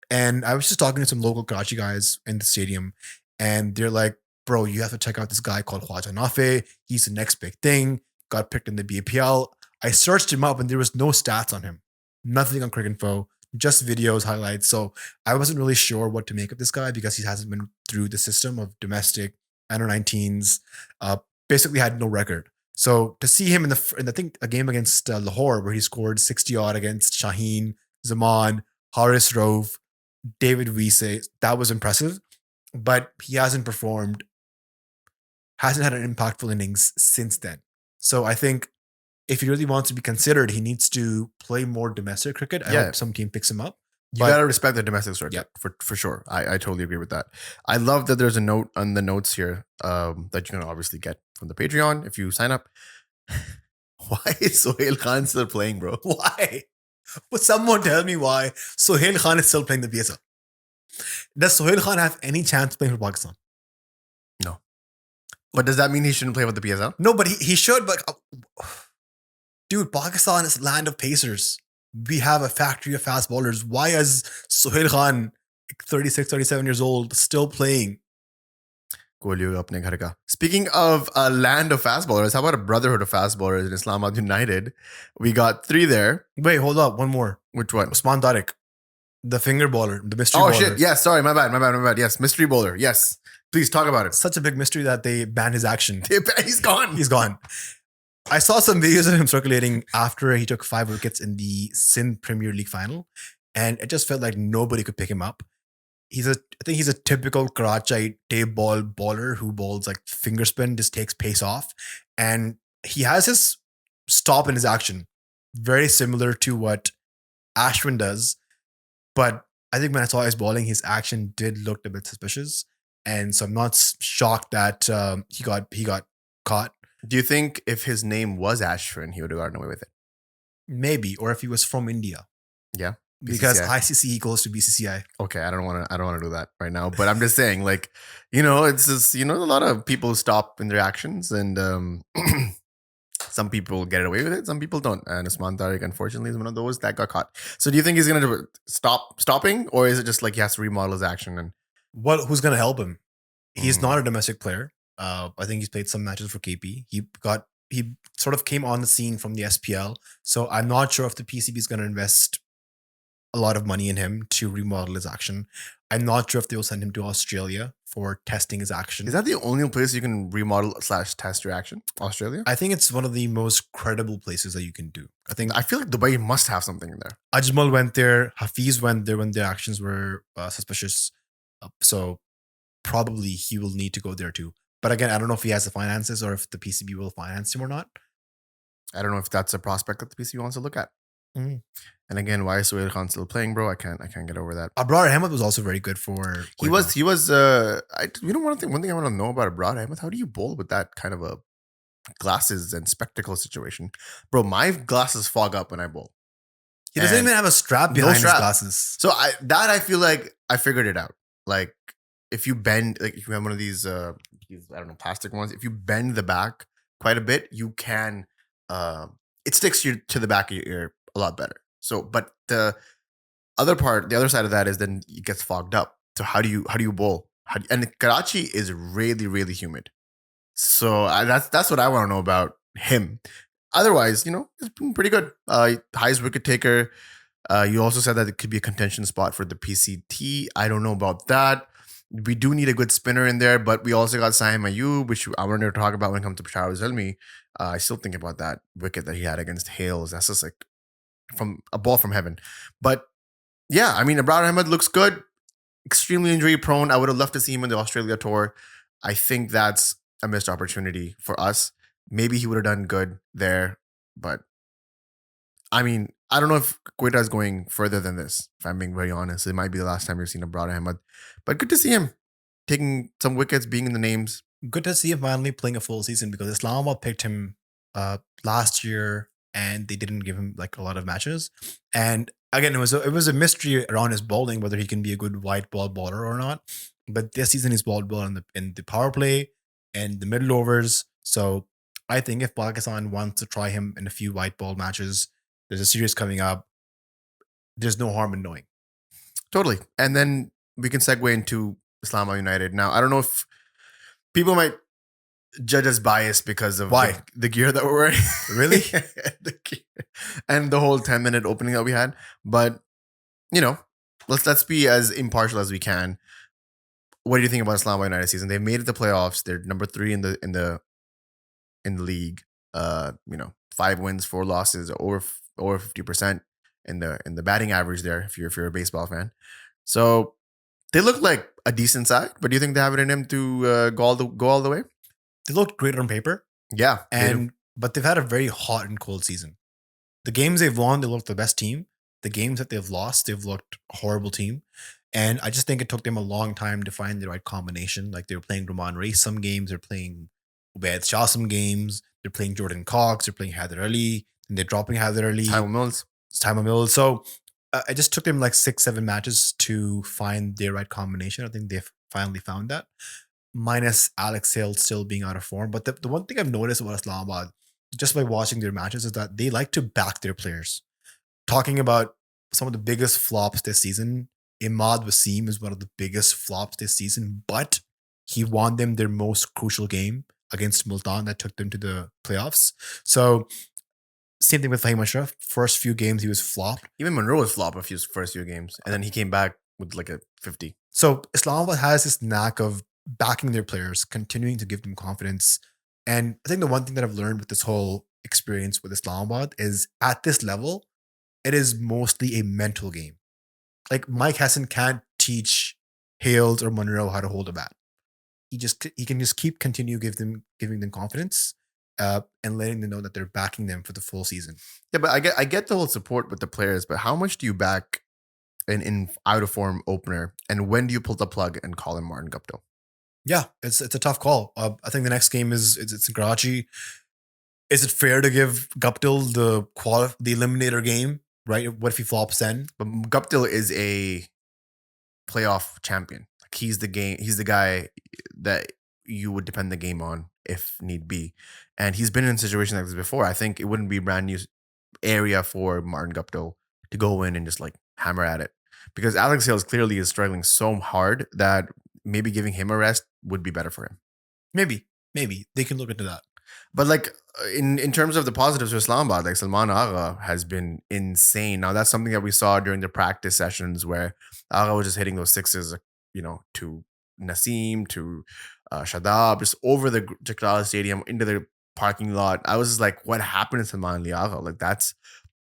And I was just talking to some local Karachi guys in the stadium. And they're like, bro, you have to check out this guy called Khwaja Nafe. He's the next big thing. Got picked in the BPL. I searched him up and there was no stats on him. Nothing on Cricinfo. Just videos, highlights. So I wasn't really sure what to make of this guy because he hasn't been through the system of domestic under 19s. Basically had no record. So to see him in I think a game against Lahore where he scored 60 odd against Shaheen, Zaman, Haris Rove, David Wiese, that was impressive. But he hasn't performed, hasn't had an impactful innings since then. So I think if he really wants to be considered, he needs to play more domestic cricket. I hope some team picks him up. You got to respect the domestic circuit for sure. I totally agree with that. I love that there's a note on the notes here that you can obviously get from the Patreon if you sign up. Why is Sohail Khan still playing, bro? Why? Would someone tell me why Sohail Khan is still playing the PSL? Does Sohail Khan have any chance playing for Pakistan? No. But does that mean he shouldn't play with the PSL? No, but he should. But dude, Pakistan is land of pacers. We have a factory of fast bowlers. Why is Sohail Khan, 36, 37 years old, still playing? Speaking of a land of fast bowlers, how about a brotherhood of fast bowlers in Islamabad United? We got 3 there. Wait, hold up. One more. Which one? Usman Tariq, the finger bowler, the mystery Oh, bowler. shit. Yeah, sorry. My bad. Yes, mystery bowler. Yes. Please talk about it. Such a big mystery that they banned his action. He's gone. He's gone. I saw some videos of him circulating after he took 5 wickets in the Sindh Premier League final, and it just felt like nobody could pick him up. I think he's a typical Karachi tape ball bowler who bowls like finger spin, just takes pace off, and he has his stop in his action, very similar to what Ashwin does. But I think when I saw his bowling, his action did look a bit suspicious, and so I'm not shocked that he got caught. Do you think if his name was Ashwin, he would have gotten away with it? Maybe, or if he was from India. Yeah. Because BCCI. ICC equals to BCCI. Okay, I don't want to do that right now, but I'm just saying, like, it's just, a lot of people stop in their actions, and some people get away with it, some people don't. And Usman Tariq, unfortunately, is one of those that got caught. So do you think he's going to stop stopping, or is it just like he has to remodel his action? And who's going to help him? He's not a domestic player. I think he's played some matches for KP. He sort of came on the scene from the SPL. So I'm not sure if the PCB is going to invest a lot of money in him to remodel his action. I'm not sure if they'll send him to Australia for testing his action. Is that the only place you can remodel / test your action? Australia? I think it's one of the most credible places that you can do. I feel like Dubai must have something in there. Ajmal went there. Hafiz went there when their actions were suspicious. So probably he will need to go there too. But again, I don't know if he has the finances or if the PCB will finance him or not. I don't know if that's a prospect that the PCB wants to look at. Mm. And again, why is Sohail Khan still playing, bro? I can't get over that. Abrar Ahmed was also very good for. He was. One thing I want to know about Abrar Ahmed. How do you bowl with that kind of a glasses and spectacle situation, bro? My glasses fog up when I bowl. He doesn't even have a strap behind his glasses. So I feel like I figured it out. Like if you bend, like if you have one of these plastic ones, if you bend the back quite a bit, you can. It sticks to the back of your ear a lot better. So, but the other side of that is then it gets fogged up. So how do you bowl? And Karachi is really, really humid. So that's what I want to know about him. Otherwise, it's been pretty good. Highest wicket taker. You also said that it could be a contention spot for the PCT. I don't know about that. We do need a good spinner in there, but we also got Saim Ayub, which I wanted to talk about when it comes to Peshawar Zalmi. I still think about that wicket that he had against Hales. That's just like from a ball from heaven. But yeah, I mean, Abrar Ahmed looks good. Extremely injury prone. I would have loved to see him in the Australia tour. I think that's a missed opportunity for us. Maybe he would have done good there, but I mean, I don't know if Quetta is going further than this. If I'm being very honest, it might be the last time you've seen Abrar Ahmed. But good to see him taking some wickets, being in the names. Good to see him finally playing a full season because Islamabad picked him last year and they didn't give him like a lot of matches. And again, it was a mystery around his bowling whether he can be a good white ball bowler or not. But this season he's bowled well in the power play and the middle overs. So I think if Pakistan wants to try him in a few white ball matches, there's a series coming up. There's no harm in knowing. Totally. And then we can segue into Islamabad United. Now, I don't know if people might judge us biased because of the gear that we're wearing. Really? The gear. And the whole 10-minute opening that we had. But, let's be as impartial as we can. What do you think about Islamabad United season? They made it to playoffs. They're number 3 in the league. 5 wins, 4 losses, over 50% in the batting average there. If you're a baseball fan, so they look like a decent side. But do you think they have it in them to go all the way? They looked great on paper, yeah, but they've had a very hot and cold season. The games they've won, they looked the best team. The games that they've lost, they've looked a horrible team. And I just think it took them a long time to find the right combination. Like they were playing Rahman Race some games, they're playing Ubaid Shah some games, they're playing Jordan Cox, they're playing Haider Ali, and they're dropping Haider Ali. Timon Mills. So it just took them like 6-7 matches to find their right combination. I think they've finally found that. minus Alex Sales still being out of form. But the one thing I've noticed about Islamabad, just by watching their matches, is that they like to back their players. Talking about some of the biggest flops this season, Imad Wasim is one of the biggest flops this season, but he won them their most crucial game against Multan that took them to the playoffs. So same thing with Fahim Ashraf. First few games he was flopped. Even Monroe was flop a few first few games, and then he came back with like a 50. So Islamabad has this knack of backing their players, continuing to give them confidence. And I think the one thing that I've learned with this whole experience with Islamabad is at this level, it is mostly a mental game. Like Mike Hessen can't teach Hales or Monroe how to hold a bat. He can just continue giving them confidence and letting them know that they're backing them for the full season. Yeah, but I get the whole support with the players, but how much do you back in out of form opener, and when do you pull the plug and call in Martin Guptill? Yeah, it's a tough call. I think the next game it's in Karachi. Is it fair to give Guptill the eliminator game? Right? What if he flops then? But Guptill is a playoff champion. Like he's the guy that you would depend the game on if need be. And he's been in situations like this before. I think it wouldn't be a brand new area for Martin Guptill to go in and just like hammer at it. Because Alex Hales clearly is struggling so hard that maybe giving him a rest would be better for him. Maybe they can look into that. But like in terms of the positives for Islamabad, like Salman Agha has been insane. Now that's something that we saw during the practice sessions where Agha was just hitting those sixes, to Naseem, to Shadab, just over the Jakarta Stadium into the parking lot. I was just like, what happened to Salman Agha? Like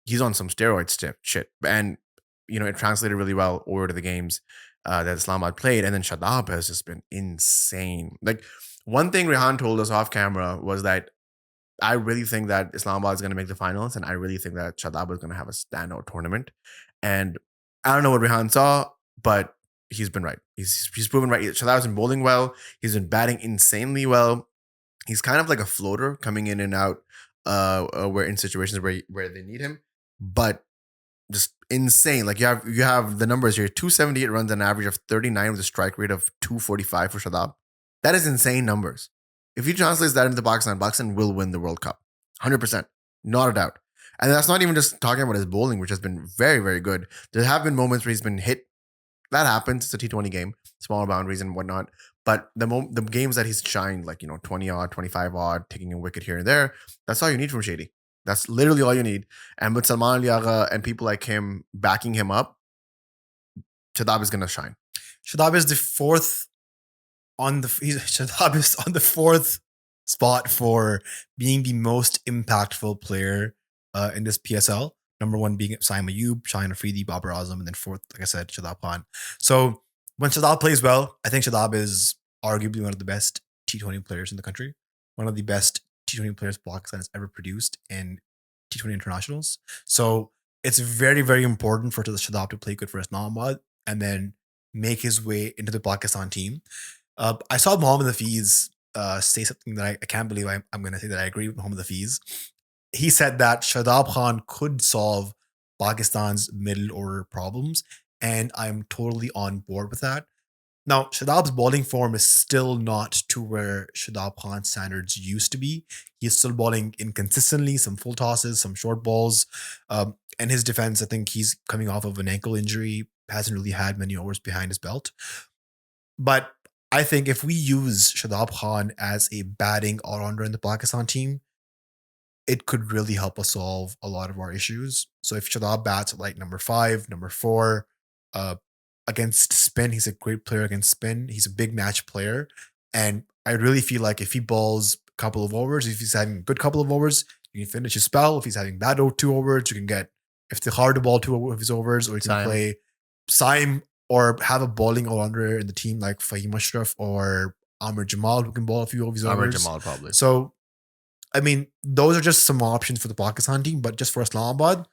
he's on some steroids shit. And it translated really well over to the games that Islamabad played. And then Shadab has just been insane. Like one thing Rehan told us off camera was that I really think that Islamabad is going to make the finals, and I really think that Shadab is going to have a standout tournament. And I don't know what Rehan saw, but he's been right. He's proven right. Shadab's been bowling well. He's been batting insanely well. He's kind of like a floater coming in and out where in situations where they need him, but just insane. Like you have the numbers here: 278 runs, an average of 39 with a strike rate of 245 for Shadab. That is insane numbers. If he translates that into Pakistan will win the World Cup. 100%. Not a doubt. And that's not even just talking about his bowling, which has been very, very good. There have been moments where he's been hit. That happens. It's a T20 game, smaller boundaries and whatnot. But the games that he's shined, like, 20 odd, 25 odd, taking a wicket here and there, that's all you need from Shady. That's literally all you need. And with Salman Agha and people like him backing him up, Shadab is going to shine. Shadab is the fourth Shadab is on the fourth spot for being the most impactful player in this PSL. Number one being Saim Ayub, Shaheen Afridi, Babar Azam, and then fourth, like I said, Shadab Khan. So when Shadab plays well, I think Shadab is arguably one of the best T20 players in the country. One of the best T20 players Pakistan has ever produced in T20 internationals. So it's very, very important for Shadab to play good for Islamabad and then make his way into the Pakistan team. I saw Mohammad Hafiz say something that I can't believe I'm going to say that I agree with Mohammad Hafiz. He said that Shadab Khan could solve Pakistan's middle order problems, and I'm totally on board with that. Now, Shadab's bowling form is still not to where Shadab Khan's standards used to be. He's still bowling inconsistently, some full tosses, some short balls. And his defense, I think he's coming off of an ankle injury, hasn't really had many overs behind his belt. But I think if we use Shadab Khan as a batting all-rounder in the Pakistan team, it could really help us solve a lot of our issues. So if Shadab bats at like number 5, number 4, against spin, he's a great player against spin. He's a big match player. And I really feel like if he bowls a couple of overs, if he's having a good couple of overs, you can finish his spell. If he's having bad 2 overs, you can get Iftikhar to bowl 2 of his overs, or you can play Saim, or have a bowling all-rounder in the team like Fahim Ashraf or Amir Jamal, who can bowl a few of his overs. Amir Jamal probably. So, I mean, those are just some options for the Pakistan team, but just for Islamabad,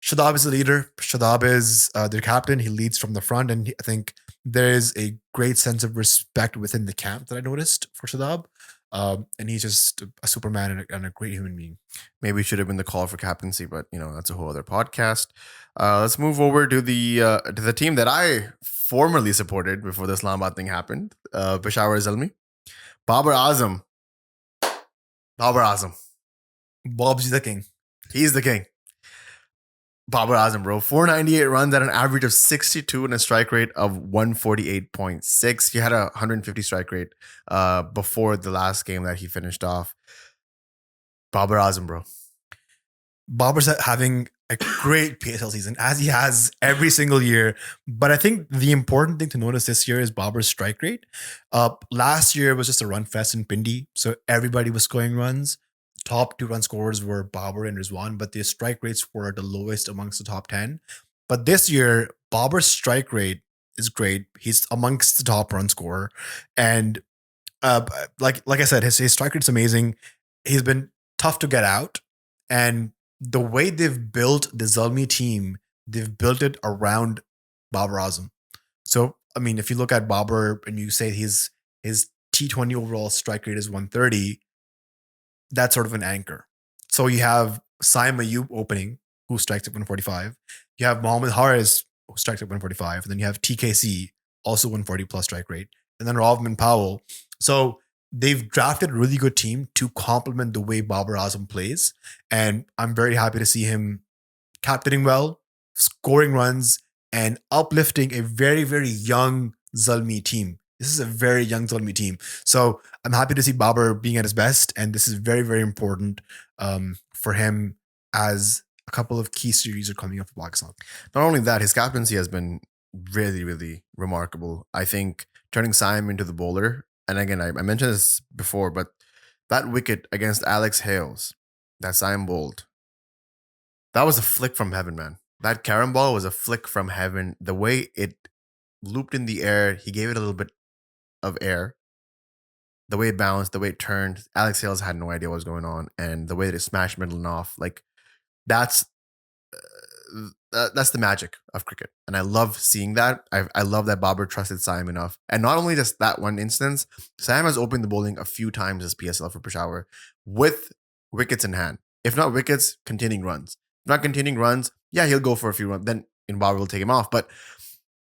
Shadab is the leader. Shadab is their captain. He leads from the front, and I think there is a great sense of respect within the camp that I noticed for Shadab. And he's just a Superman and a great human being. Maybe it should have been the call for captaincy, but that's a whole other podcast. Let's move over to the team that I formerly supported before the Islamabad thing happened. Peshawar Zalmi, Babar Azam. Babar Azam. Bobzy the king. He's the king. Babar Azam, bro. 498 runs at an average of 62 and a strike rate of 148.6. He had a 150 strike rate before the last game that he finished off. Babar Azam, bro. Babar's having a great PSL season, as he has every single year. But I think the important thing to notice this year is Babar's strike rate. Last year was just a run fest in Pindi, so everybody was scoring runs. Top 2 run scorers were Babar and Rizwan, but their strike rates were the lowest amongst the top 10. But this year, Babar's strike rate is great. He's amongst the top run scorer. And like I said, his strike rate's amazing. He's been tough to get out. And the way they've built the Zalmi team, they've built it around Babar Azam. So, I mean, if you look at Babar and you say his T20 overall strike rate is 130, that's sort of an anchor. So you have Saim Ayub opening, who strikes at 145. You have Mohammad Haris, who strikes at 145. And then you have TKC, also 140 plus strike rate. And then Rovman Powell. So they've drafted a really good team to complement the way Babar Azam plays. And I'm very happy to see him captaining well, scoring runs, and uplifting a very, very young Zalmi team. This is a very young Zalmi team. So I'm happy to see Babar being at his best. And this is very, very important for him as a couple of key series are coming up for Pakistan. Not only that, his captaincy has been really, really remarkable. I think turning Saim into the bowler, and again, I mentioned this before, but that wicket against Alex Hales, that Saim bowled, that was a flick from heaven, man. That carom ball was a flick from heaven. The way it looped in the air, he gave it a little bit of air. The way it bounced, the way it turned, Alex Hales had no idea what was going on, and the way that it smashed middle and off, like that's the magic of cricket, and I love seeing that. I love that Babar trusted Saim enough, and not only just that one instance, Saim has opened the bowling a few times this PSL for Peshawar with wickets in hand. If not wickets, containing runs. If not containing runs, yeah, he'll go for a few runs. Then Babar will take him off. But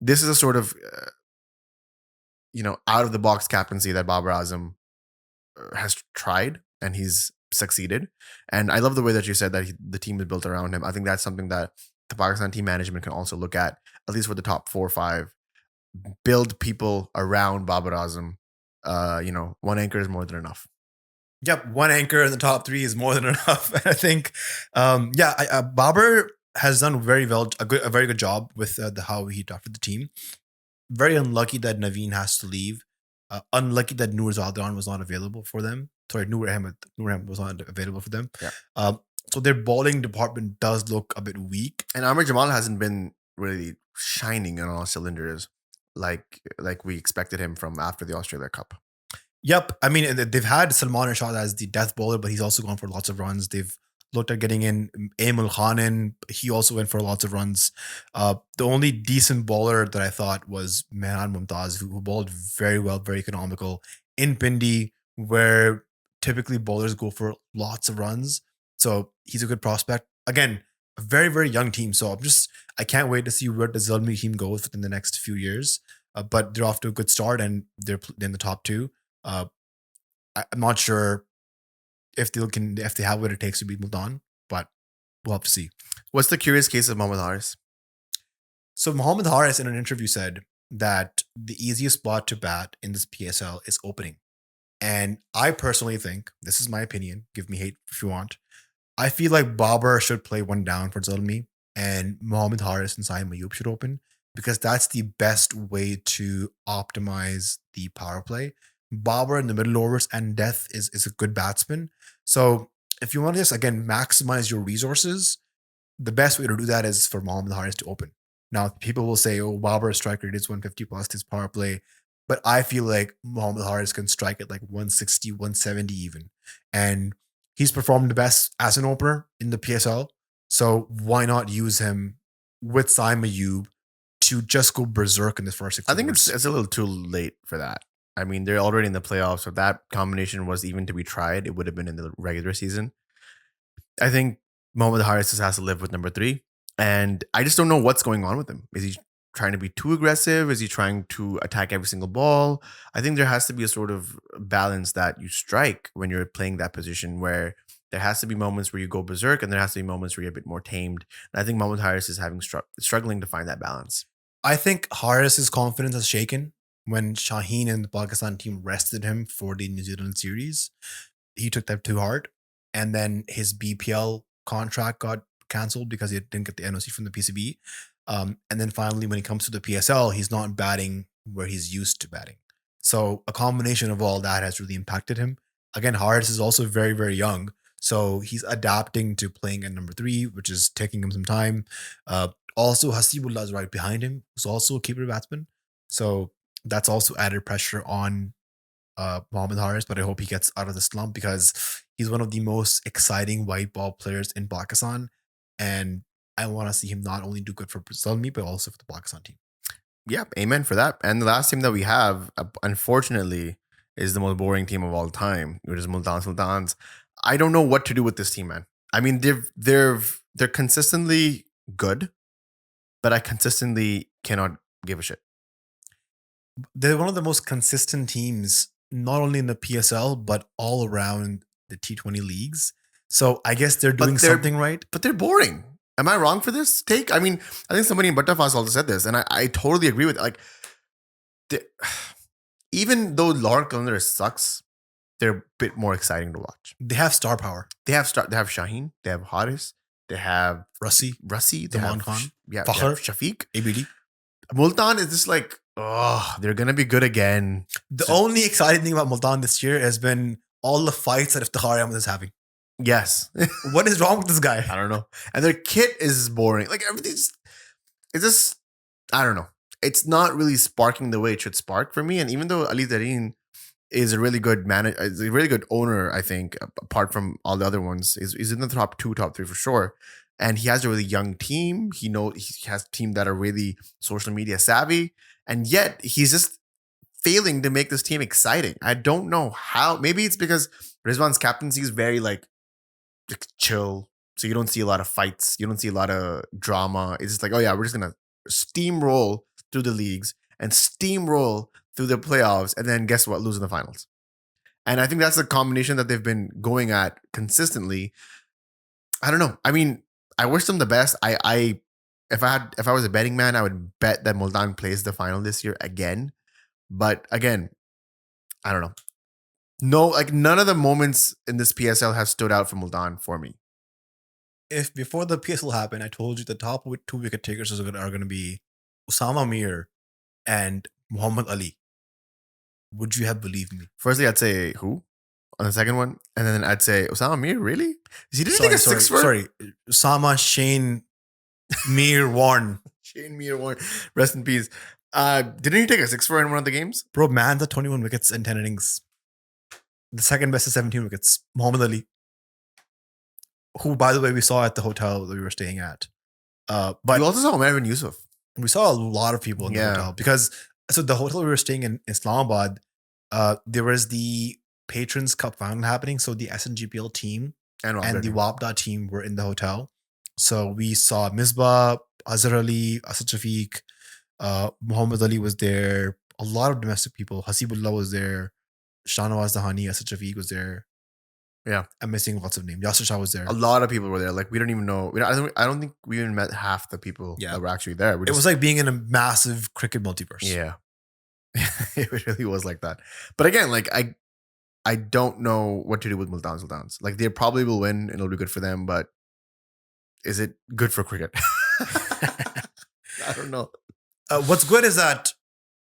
this is a sort of out of the box captaincy that Babar Azam has tried, and he's succeeded. And I love the way that you said that the team is built around him. I think that's something that the Pakistan team management can also look at least for the top 4 or 5. Build people around Babar Azam. One anchor is more than enough. Yep, one anchor in the top 3 is more than enough. And I think, Babar has done very very good job with how he drafted the team. Very unlucky that Naveen has to leave. Unlucky that Noor Zadran was not available for them. Sorry, Noor Ahmed was not available for them. Yeah. So their bowling department does look a bit weak. And Amir Jamal hasn't been really shining on all cylinders like we expected him from after the Australia Cup. Yep. I mean, they've had Salman Irshad as the death bowler, but he's also gone for lots of runs. They've looked at getting in Aimul Khan in. He also went for lots of runs. The only decent bowler that I thought was Mehran Mumtaz, who bowled very well, very economical in Pindi, where typically bowlers go for lots of runs. So he's a good prospect. Again, a very, very young team. So I can't wait to see where the Zalmi team goes within the next few years. But they're off to a good start, and they're in the top 2. I'm not sure if they have what it takes to beat Multan, but we'll have to see. What's the curious case of Mohammad Haris? So Mohammad Haris in an interview said that the easiest spot to bat in this PSL is opening. And I personally think, this is my opinion, give me hate if you want, I feel like Babar should play one down for Zalmi, and Mohammad Haris and Saim Ayub should open, because that's the best way to optimize the power play. Babar in the middle overs and Death is a good batsman. So if you want to just, again, maximize your resources, the best way to do that is for Mohammad Haris to open. Now, people will say, oh, Babar's strike rate is 150 plus his power play. But I feel like Mohammad Haris can strike at like 160, 170 even. And he's performed the best as an opener in the PSL. So why not use him with Saim Ayub to just go berserk in the first 6 I think it's a little too late for that. I mean, they're already in the playoffs. So if that combination was even to be tried, it would have been in the regular season. I think Mohamed Haris just has to live with number 3. And I just don't know what's going on with him. Is he trying to be too aggressive? Is he trying to attack every single ball? I think there has to be a sort of balance that you strike when you're playing that position, where there has to be moments where you go berserk and there has to be moments where you're a bit more tamed. And I think Mohamed Haris is struggling to find that balance. I think Haris's confidence has shaken when Shaheen and the Pakistan team rested him for the New Zealand series. He took that to heart. And then his BPL contract got cancelled because he didn't get the NOC from the PCB. And then finally, when it comes to the PSL, he's not batting where he's used to batting. So a combination of all that has really impacted him. Again, Haris is also very, very young. So he's adapting to playing at number 3, which is taking him some time. Also, Hasibullah is right behind him, who's also a keeper batsman. So that's also added pressure on Mohamed Haris, but I hope he gets out of the slump because he's one of the most exciting white ball players in Pakistan. And I want to see him not only do good for Zalmi, but also for the Pakistan team. Yeah, amen for that. And the last team that we have, unfortunately, is the most boring team of all time, which is Multan Sultans. I don't know what to do with this team, man. I mean, they're consistently good, but I consistently cannot give a shit. They're one of the most consistent teams, not only in the PSL, but all around the T20 leagues. So I guess they're doing something right. But they're boring. Am I wrong for this take? I mean, I think somebody in Buttafas also said this, and I totally agree with it. Like, even though Lahore Qalandars sucks, they're a bit more exciting to watch. They have star power. They have Shaheen, they have Haris, they have Russi, they have Khan, yeah, Fakhr, Shafiq. ABD. Multan is just like, oh, they're gonna be good again. The only exciting thing about Multan this year has been all the fights that Iftikhar Ahmed is having. Yes. What is wrong with this guy? I don't know. And their kit is boring. Like everything's, it's just, I don't know. It's not really sparking the way it should spark for me. And even though Ali Dareen is a really good manager, is a really good owner, I think, apart from all the other ones, is in the top 2, top 3 for sure. And he has a really young team. He has a team that are really social media savvy. And yet he's just failing to make this team exciting. I don't know how. Maybe it's because Rizwan's captaincy is very like chill. So you don't see a lot of fights. You don't see a lot of drama. It's just like, oh yeah, we're just going to steamroll through the leagues and steamroll through the playoffs. And then guess what? Lose in the finals. And I think that's the combination that they've been going at consistently. I don't know. I mean, I wish them the best. If I was a betting man, I would bet that Multan plays the final this year again. But again, I don't know. No, like none of the moments in this PSL have stood out for Multan for me. If before the PSL happened, I told you the top 2 wicket takers are going to be Usama Mir and Muhammad Ali, would you have believed me? Firstly, I'd say who on the second one, and then I'd say Osama Mir. Really? He didn't take a 6 for. Sorry, Usama Shane Mir Warren. Shane Mir Warren. Rest in peace. Didn't he take a 6 for in one of the games? Bro, man's at 21 wickets in 10 innings. The second best is 17 wickets. Muhammad Ali, who, by the way, we saw at the hotel that we were staying at. But we also saw Marvin Yusuf. We saw a lot of people in the hotel because the hotel we were staying in Islamabad, there was the Patrons Cup final happening. So the SNGPL team and the Wabda team were in the hotel. So we saw Misbah, Azhar Ali, Asad Shafiq, Muhammad Ali was there. A lot of domestic people. Hasibullah was there. Shahnawaz Dahani, Asad Shafiq was there. Yeah. I'm missing lots of names. Yasir Shah was there. A lot of people were there. Like, we don't even know. I don't think we even met half the people that were actually there. It was like being in a massive cricket multiverse. Yeah. It really was like that. But again, like, I don't know what to do with Multan Sultans. Like, they probably will win and it'll be good for them, but is it good for cricket? I don't know. What's good is that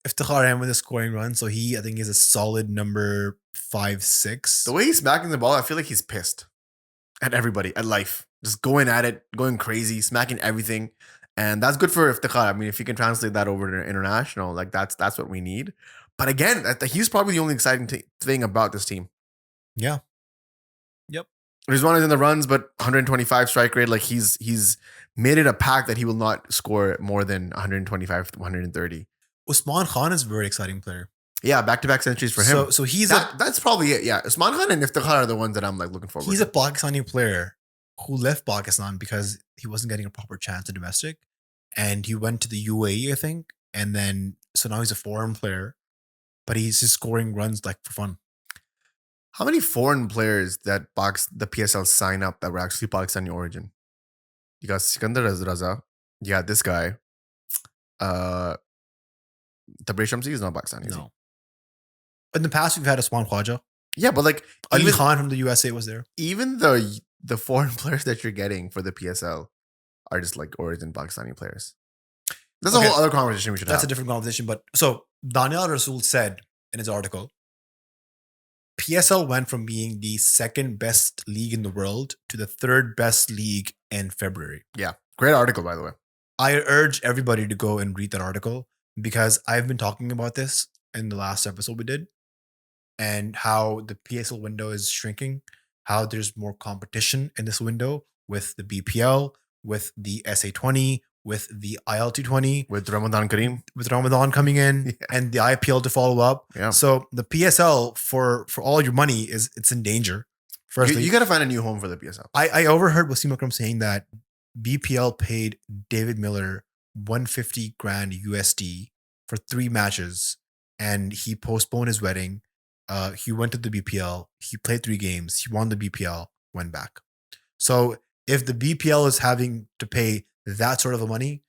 Iftikhar Ahmed is scoring runs, so I think he's a solid number 5-6. The way he's smacking the ball, I feel like he's pissed at everybody, at life. Just going at it, going crazy, smacking everything. And that's good for Iftikhar. I mean, if you can translate that over to international, like that's what we need. But again, he's probably the only exciting thing about this team. Yeah. Yep. Rizwan is in the runs, but 125 strike rate. Like he's made it a pact that he will not score more than 125 to 130. Usman Khan is a very exciting player. Yeah, back-to-back centuries for him. So he's That's probably it. Yeah, Usman Khan and Iftikhar are the ones that I'm like looking forward he's to. a Pakistani player who left Pakistan because he wasn't getting a proper chance at domestic, and he went to the UAE, I think, and then so now he's a foreign player, but he's just scoring runs like for fun. How many foreign players that the PSL sign up that were actually Pakistani origin? You got Sikandar Raza. You got this guy. Tabrez Shamsi is not Pakistani. Is he? No, in the past we've had Usman Khwaja, Yeah, but like Ali even, Khan from the USA was there. even the foreign players that you're getting for the PSL are just like origin Pakistani players. That's a Okay. whole other conversation we should That's a have. different conversation. But so Daniel Rasool said in his article, PSL went from being the second best league in the world to the third best league in February. Yeah, great article by the way. I urge everybody to go and read that article because I've been talking about this in the last episode we did and how the PSL window is shrinking, how there's more competition in this window with the BPL, with the SA20, with the IL220, With Ramadan Kareem. with Ramadan coming in Yeah. and the IPL to follow up. Yeah. So the PSL for all your money it's in danger. Firstly, You got to find a new home for the PSL. I overheard Wasim Akram saying that BPL paid David Miller 150 grand USD for 3 matches and he postponed his wedding. He went to the BPL, he played 3 games, he won the BPL, went back. So if the BPL is having to pay that sort of a money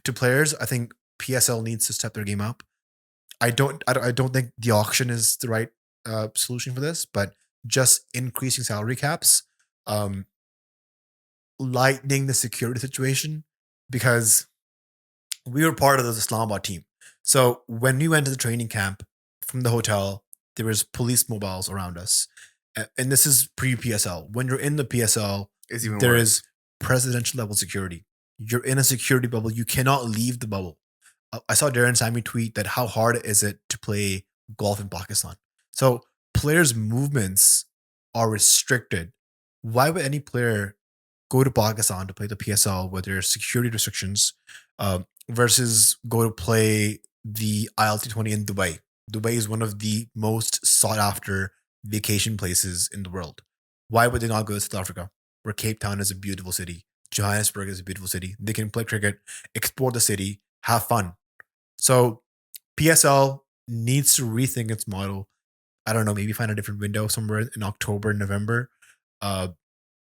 to players, I think PSL needs to step their game up. I don't think the auction is the right solution for this, but just increasing salary caps, lightening the security situation, because we were part of the Islamabad team. So when we went to the training camp from the hotel, there was police mobiles around us. And this is pre-PSL. When you're in the PSL, It's even there worse. is presidential level security. You're in a security bubble. You cannot leave the bubble. I saw Darren Sammy tweet that how hard is it to play golf in Pakistan. So players' movements are restricted. Why would any player go to Pakistan to play the PSL where there's security restrictions versus go to play the IL220 in Dubai? Dubai is one of the most sought after vacation places in the world. Why would they not go to South Africa, where Cape Town is a beautiful city? Johannesburg is a beautiful city. They can play cricket, explore the city, have fun. So PSL needs to rethink its model. I don't know, maybe find a different window somewhere in October, November.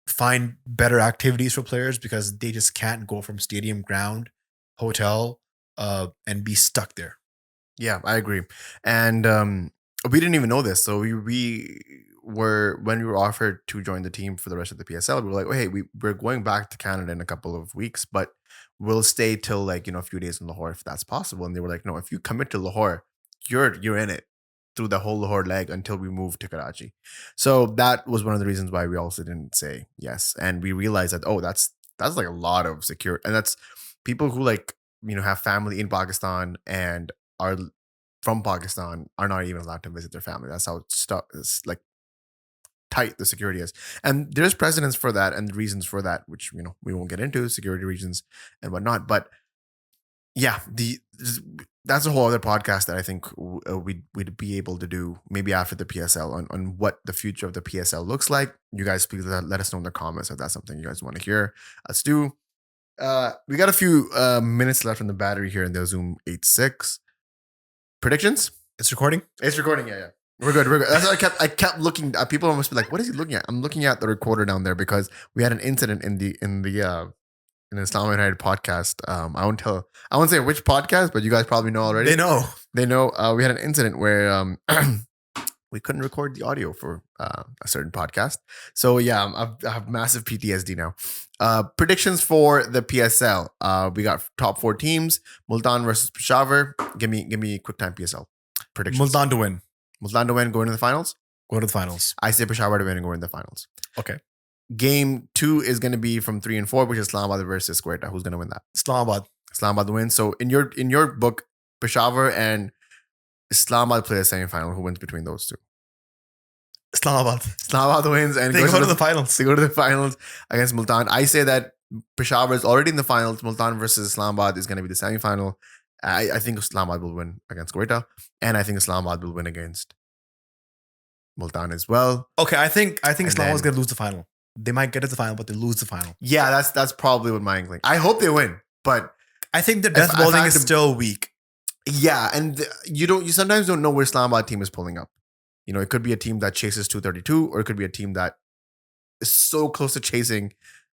Find better activities for players because they just can't go from stadium, ground, hotel, and be stuck there. Yeah, I agree. And we didn't even know this. So we were, when we were offered to join the team for the rest of the PSL, we were like, oh, hey, we're going back to Canada in a couple of weeks, but we'll stay till like, a few days in Lahore if that's possible. And they were like, no, if you commit to Lahore, you're in it through the whole Lahore leg until we move to Karachi. So that was one of the reasons why we also didn't say yes. And we realized that, oh, that's like a lot of security. And that's people who like, have family in Pakistan and are from Pakistan are not even allowed to visit their family. That's how it's like tight the security is. And there's precedents for that and reasons for that, which, we won't get into, security reasons and whatnot. But yeah, that's a whole other podcast that I think we'd be able to do maybe after the PSL on what the future of the PSL looks like. You guys please let us know in the comments if that's something you guys want to hear us do. We got a few minutes left on the battery here in the Zoom 86. Predictions? It's recording. It's recording. Yeah. We're good. That's why I kept looking at people. Almost be like, what is he looking at? I'm looking at the recorder down there because we had an incident in the Islamabad United podcast. I won't say which podcast, but you guys probably know already. They know. We had an incident where we couldn't record the audio for a certain podcast. So yeah, I have massive PTSD now. Predictions for the PSL. We got top 4 teams. Multan versus Peshawar. Give me quick time PSL predictions. Multan to win. Multan to win, going to the finals. Go to the finals. I say Peshawar to win and go in the finals. Okay. Game 2 is going to be from 3 and 4, which is Islamabad versus Quetta. Who's going to win that? Islamabad wins. So in your book, Peshawar and Islamabad play a semifinal. Who wins between those two? Islamabad wins and they go to the finals. They go to the finals against Multan. I say that Peshawar is already in the finals. Multan versus Islamabad is going to be the semifinal. I think Islamabad will win against Quetta, and I think Islamabad will win against Multan as well. Okay, I think And Islamabad's then, gonna lose the final. They might get to the final, but they lose the final. yeah, that's probably what my inkling. I hope they win, but I think the if death I bowling had is to, still weak. yeah, and you sometimes don't know where Islamabad team is pulling up. It could be a team that chases 232, or it could be a team that is so close to chasing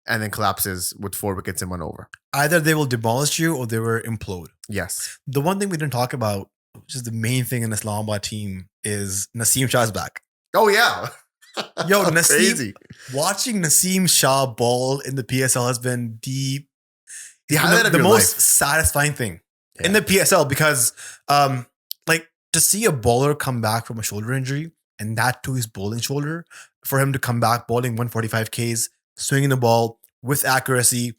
and then collapses with 4 wickets in 1 over. Either they will demolish you or they will implode. Yes. The one thing we didn't talk about, which is the main thing in the Islamabad team, is Naseem Shah's back. Oh yeah. Yo, Naseem, Crazy. watching Naseem Shah ball in the PSL has been The highlight of the your most life. satisfying thing in Yeah. the PSL because, like, to see a bowler come back from a shoulder injury and that to his bowling shoulder, for him to come back bowling 145 Ks, swinging the ball with accuracy,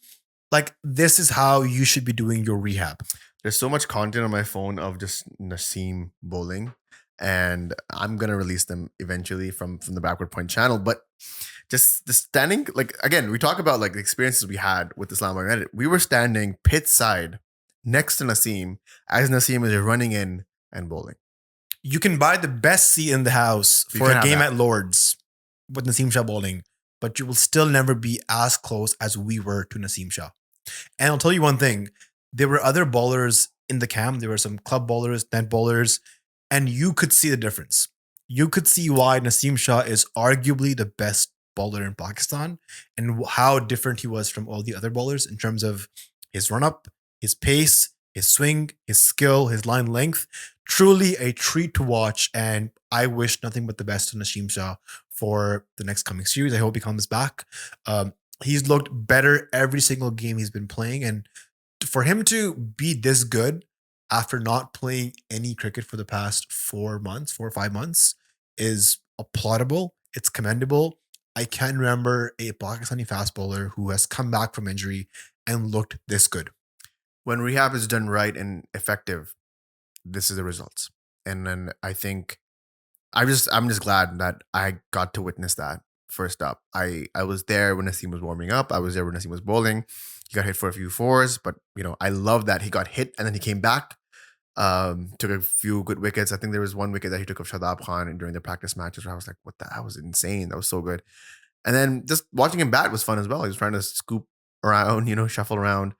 like, this is how you should be doing your rehab. There's so much content on my phone of just Naseem bowling, and I'm gonna release them eventually from the Backward Point channel. But just the standing, like again, we talk about like the experiences we had with Islamabad United. We were standing pit side next to Naseem as Naseem is running in and bowling. You can buy the best seat in the house You for can a have game that. at Lords with Naseem Shah bowling, but you will still never be as close as we were to Naseem Shah. And I'll tell you one thing, there were other bowlers in the camp. There were some club bowlers, net bowlers, and you could see the difference. You could see why Naseem Shah is arguably the best bowler in Pakistan and how different he was from all the other bowlers in terms of his run up, his pace, his swing, his skill, his line length. Truly a treat to watch. And I wish nothing but the best to Naseem Shah for the next coming series. I hope he comes back. He's looked better every single game he's been playing. And for him to be this good after not playing any cricket for the past 4 months, 4 or 5 months, is applaudable. It's commendable. I can't remember a Pakistani fast bowler who has come back from injury and looked this good. When rehab is done right and effective, this is the results. And then I think I'm just glad that I got to witness that. First up, I was there when Naseem was warming up. I was there when Naseem was bowling. He got hit for a few fours, but I love that he got hit and then he came back. Took a few good wickets. I think there was one wicket that he took of Shadab Khan during the practice matches where I was like, what that was insane. That was so good. And then just watching him bat was fun as well. He was trying to scoop around, shuffle around.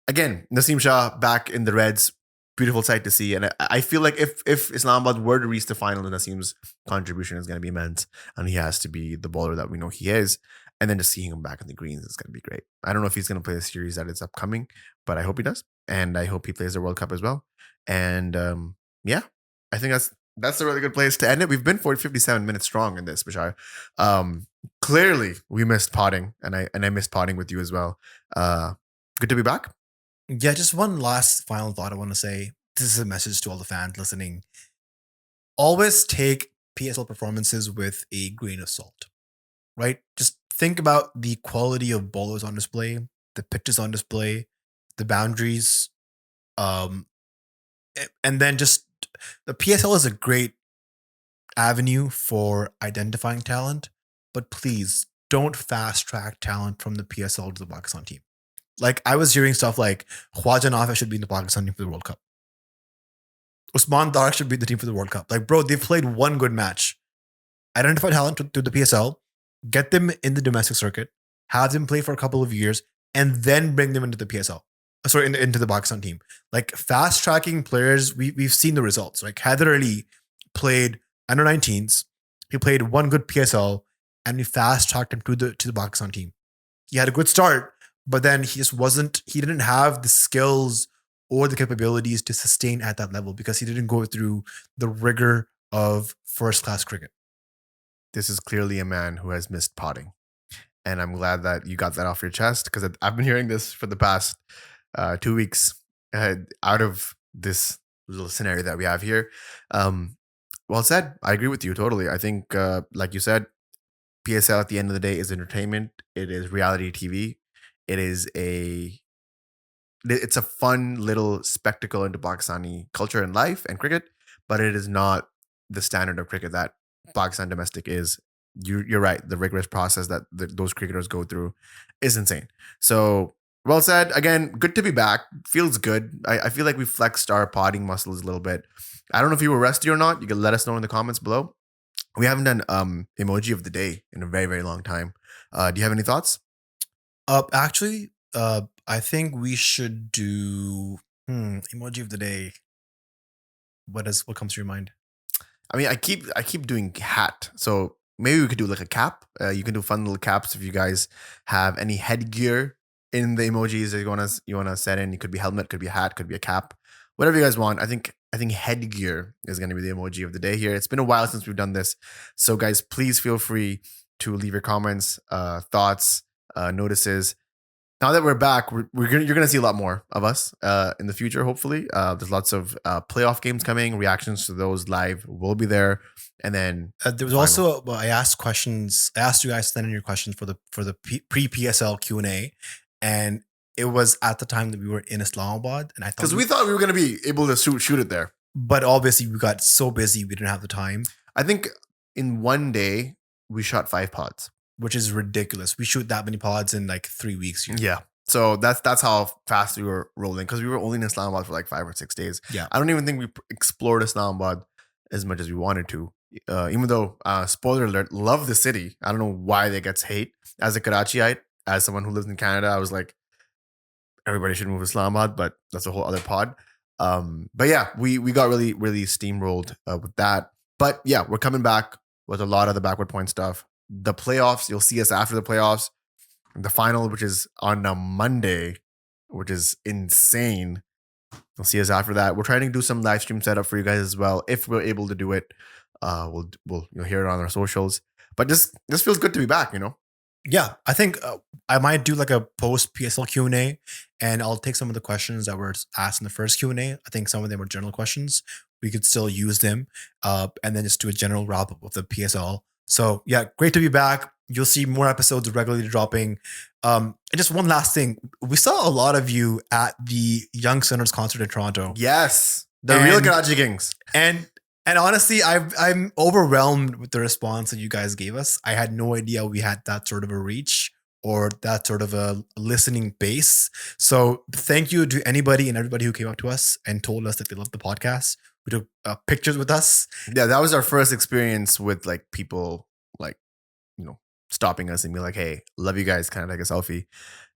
Again, Naseem Shah back in the Reds. Beautiful sight to see. And I feel like if Islamabad were to reach the final, then Naseem's contribution is going to be immense. And he has to be the bowler that we know he is. And then just seeing him back in the greens is going to be great. I don't know if he's going to play the series that is upcoming, but I hope he does. And I hope he plays the World Cup as well. And yeah, I think that's a really good place to end it. We've been 57 minutes strong in this, Bashar. Clearly, we missed potting, and I missed potting with you as well. Good to be back. Yeah, just one last final thought I want to say. This is a message to all the fans listening. Always take PSL performances with a grain of salt, right? Just think about the quality of bowlers on display, the pitches on display, the boundaries, and then just the PSL is a great avenue for identifying talent, but please don't fast track talent from the PSL to the Pakistan team. Like, I was hearing stuff like Khwaja Nafis should be in the Pakistan team for the World Cup. Usman Dar should be in the team for the World Cup. Like, bro, they've played one good match. Identify talent to the PSL, get them in the domestic circuit, have them play for a couple of years, and then bring them into the PSL. Sorry, into the Pakistan team. Like, fast tracking players, we've seen the results. Like, Haider Ali played under 19s. He played one good PSL, and we fast tracked him to the Pakistan team. He had a good start, but then he didn't have the skills or the capabilities to sustain at that level because he didn't go through the rigor of first class cricket. This is clearly a man who has missed potting. And I'm glad that you got that off your chest because I've been hearing this for the past 2 weeks out of this little scenario that we have here. Well said. I agree with you totally. I think, like you said, PSL at the end of the day is entertainment. It is reality TV. It's a fun little spectacle into Pakistani culture and life and cricket, but it is not the standard of cricket that Pakistan domestic is. You're right. The rigorous process that those cricketers go through is insane. So Well said. Again, good to be back. Feels good. I feel like we flexed our podding muscles a little bit. I don't know if you were rusty or not. You can let us know in the comments below. We haven't done emoji of the day in a very, very long time. Do you have any thoughts? Actually, I think we should do emoji of the day. What comes to your mind? I mean, I keep doing hat. So maybe we could do like a cap. You can do fun little caps if you guys have any headgear in the emojis that you wanna set in. It could be helmet, could be a hat, could be a cap, whatever you guys want. I think headgear is gonna be the emoji of the day here. It's been a while since we've done this, so guys, please feel free to leave your comments, thoughts, notices. Now that we're back, you're gonna see a lot more of us in the future. Hopefully, there's lots of playoff games coming. Reactions to those live will be there, and then There was also I asked questions. I asked you guys to send in your questions for the pre PSL Q&A, and it was at the time that we were in Islamabad, and I thought because we thought we were gonna be able to shoot it there, but obviously we got so busy we didn't have the time, I think in one day we shot 5 pods. which is ridiculous. We shoot that many pods in like 3 weeks. Here. Yeah. So that's how fast we were rolling because we were only in Islamabad for like 5 or 6 days. Yeah. I don't even think we explored Islamabad as much as we wanted to. Even though, spoiler alert, love the city. I don't know why that gets hate. As a Karachiite, as someone who lives in Canada, I was like, everybody should move to Islamabad, but that's a whole other pod. But yeah, we got really, really steamrolled with that. But yeah, we're coming back with a lot of the backward point stuff. The playoffs, you'll see us after the playoffs. The final, which is on a Monday, which is insane. You'll see us after that. We're trying to do some live stream setup for you guys as well. If we're able to do it, you'll hear it on our socials. But this feels good to be back, you know? Yeah, I think I might do like a post PSL Q&A, and I'll take some of the questions that were asked in the first Q&A. I think some of them were general questions. We could still use them, and then just do a general wrap up of the PSL. So yeah, great to be back. You'll see more episodes regularly dropping. And just one last thing, we saw a lot of you at the Young Sinners concert in Toronto. Yes, the real Karachi Kings. And honestly, I'm overwhelmed with the response that you guys gave us. I had no idea we had that sort of a reach or that sort of a listening base. So thank you to anybody and everybody who came up to us and told us that they loved the podcast. We took pictures with us. Yeah, that was our first experience with like people like, stopping us and be like, hey, love you guys, kind of like a selfie.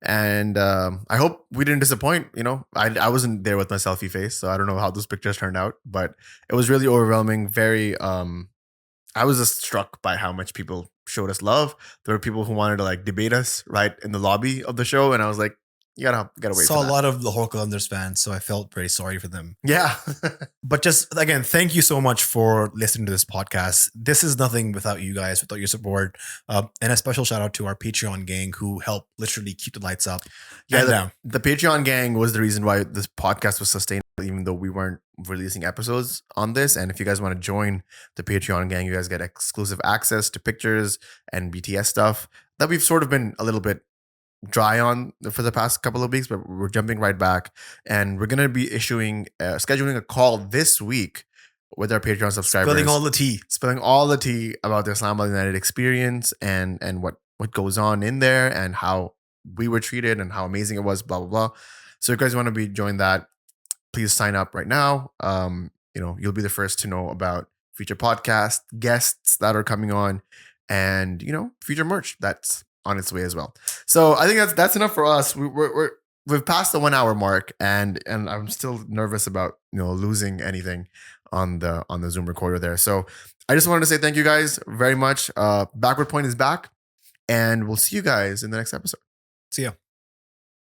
And I hope we didn't disappoint. I wasn't there with my selfie face, so I don't know how those pictures turned out, but it was really overwhelming. Very I was just struck by how much people showed us love. There were people who wanted to like debate us right in the lobby of the show, and I was like, you gotta wait. Saw a lot of Lahore Qalandars fans, so I felt very sorry for them. Yeah. But just again, thank you so much for listening to this podcast. This is nothing without you guys, without your support, and a special shout out to our Patreon gang who helped literally keep the lights up. Yeah, the Patreon gang was the reason why this podcast was sustainable, even though we weren't releasing episodes on this. And if you guys want to join the Patreon gang, you guys get exclusive access to pictures and BTS stuff that we've sort of been a little bit dry on for the past couple of weeks, but we're jumping right back, and we're gonna be scheduling a call this week with our Patreon subscribers, spilling all the tea about the Islamabad United experience and what goes on in there and how we were treated and how amazing it was, blah blah blah. So if you guys want to be join that, please sign up right now. You'll be the first to know about future podcast guests that are coming on, and future merch that's on its way as well. So I think that's enough for us. We've passed the 1 hour mark, and I'm still nervous about losing anything on the Zoom recorder there. So I just wanted to say thank you guys very much. Backward Point is back, and we'll see you guys in the next episode. See ya.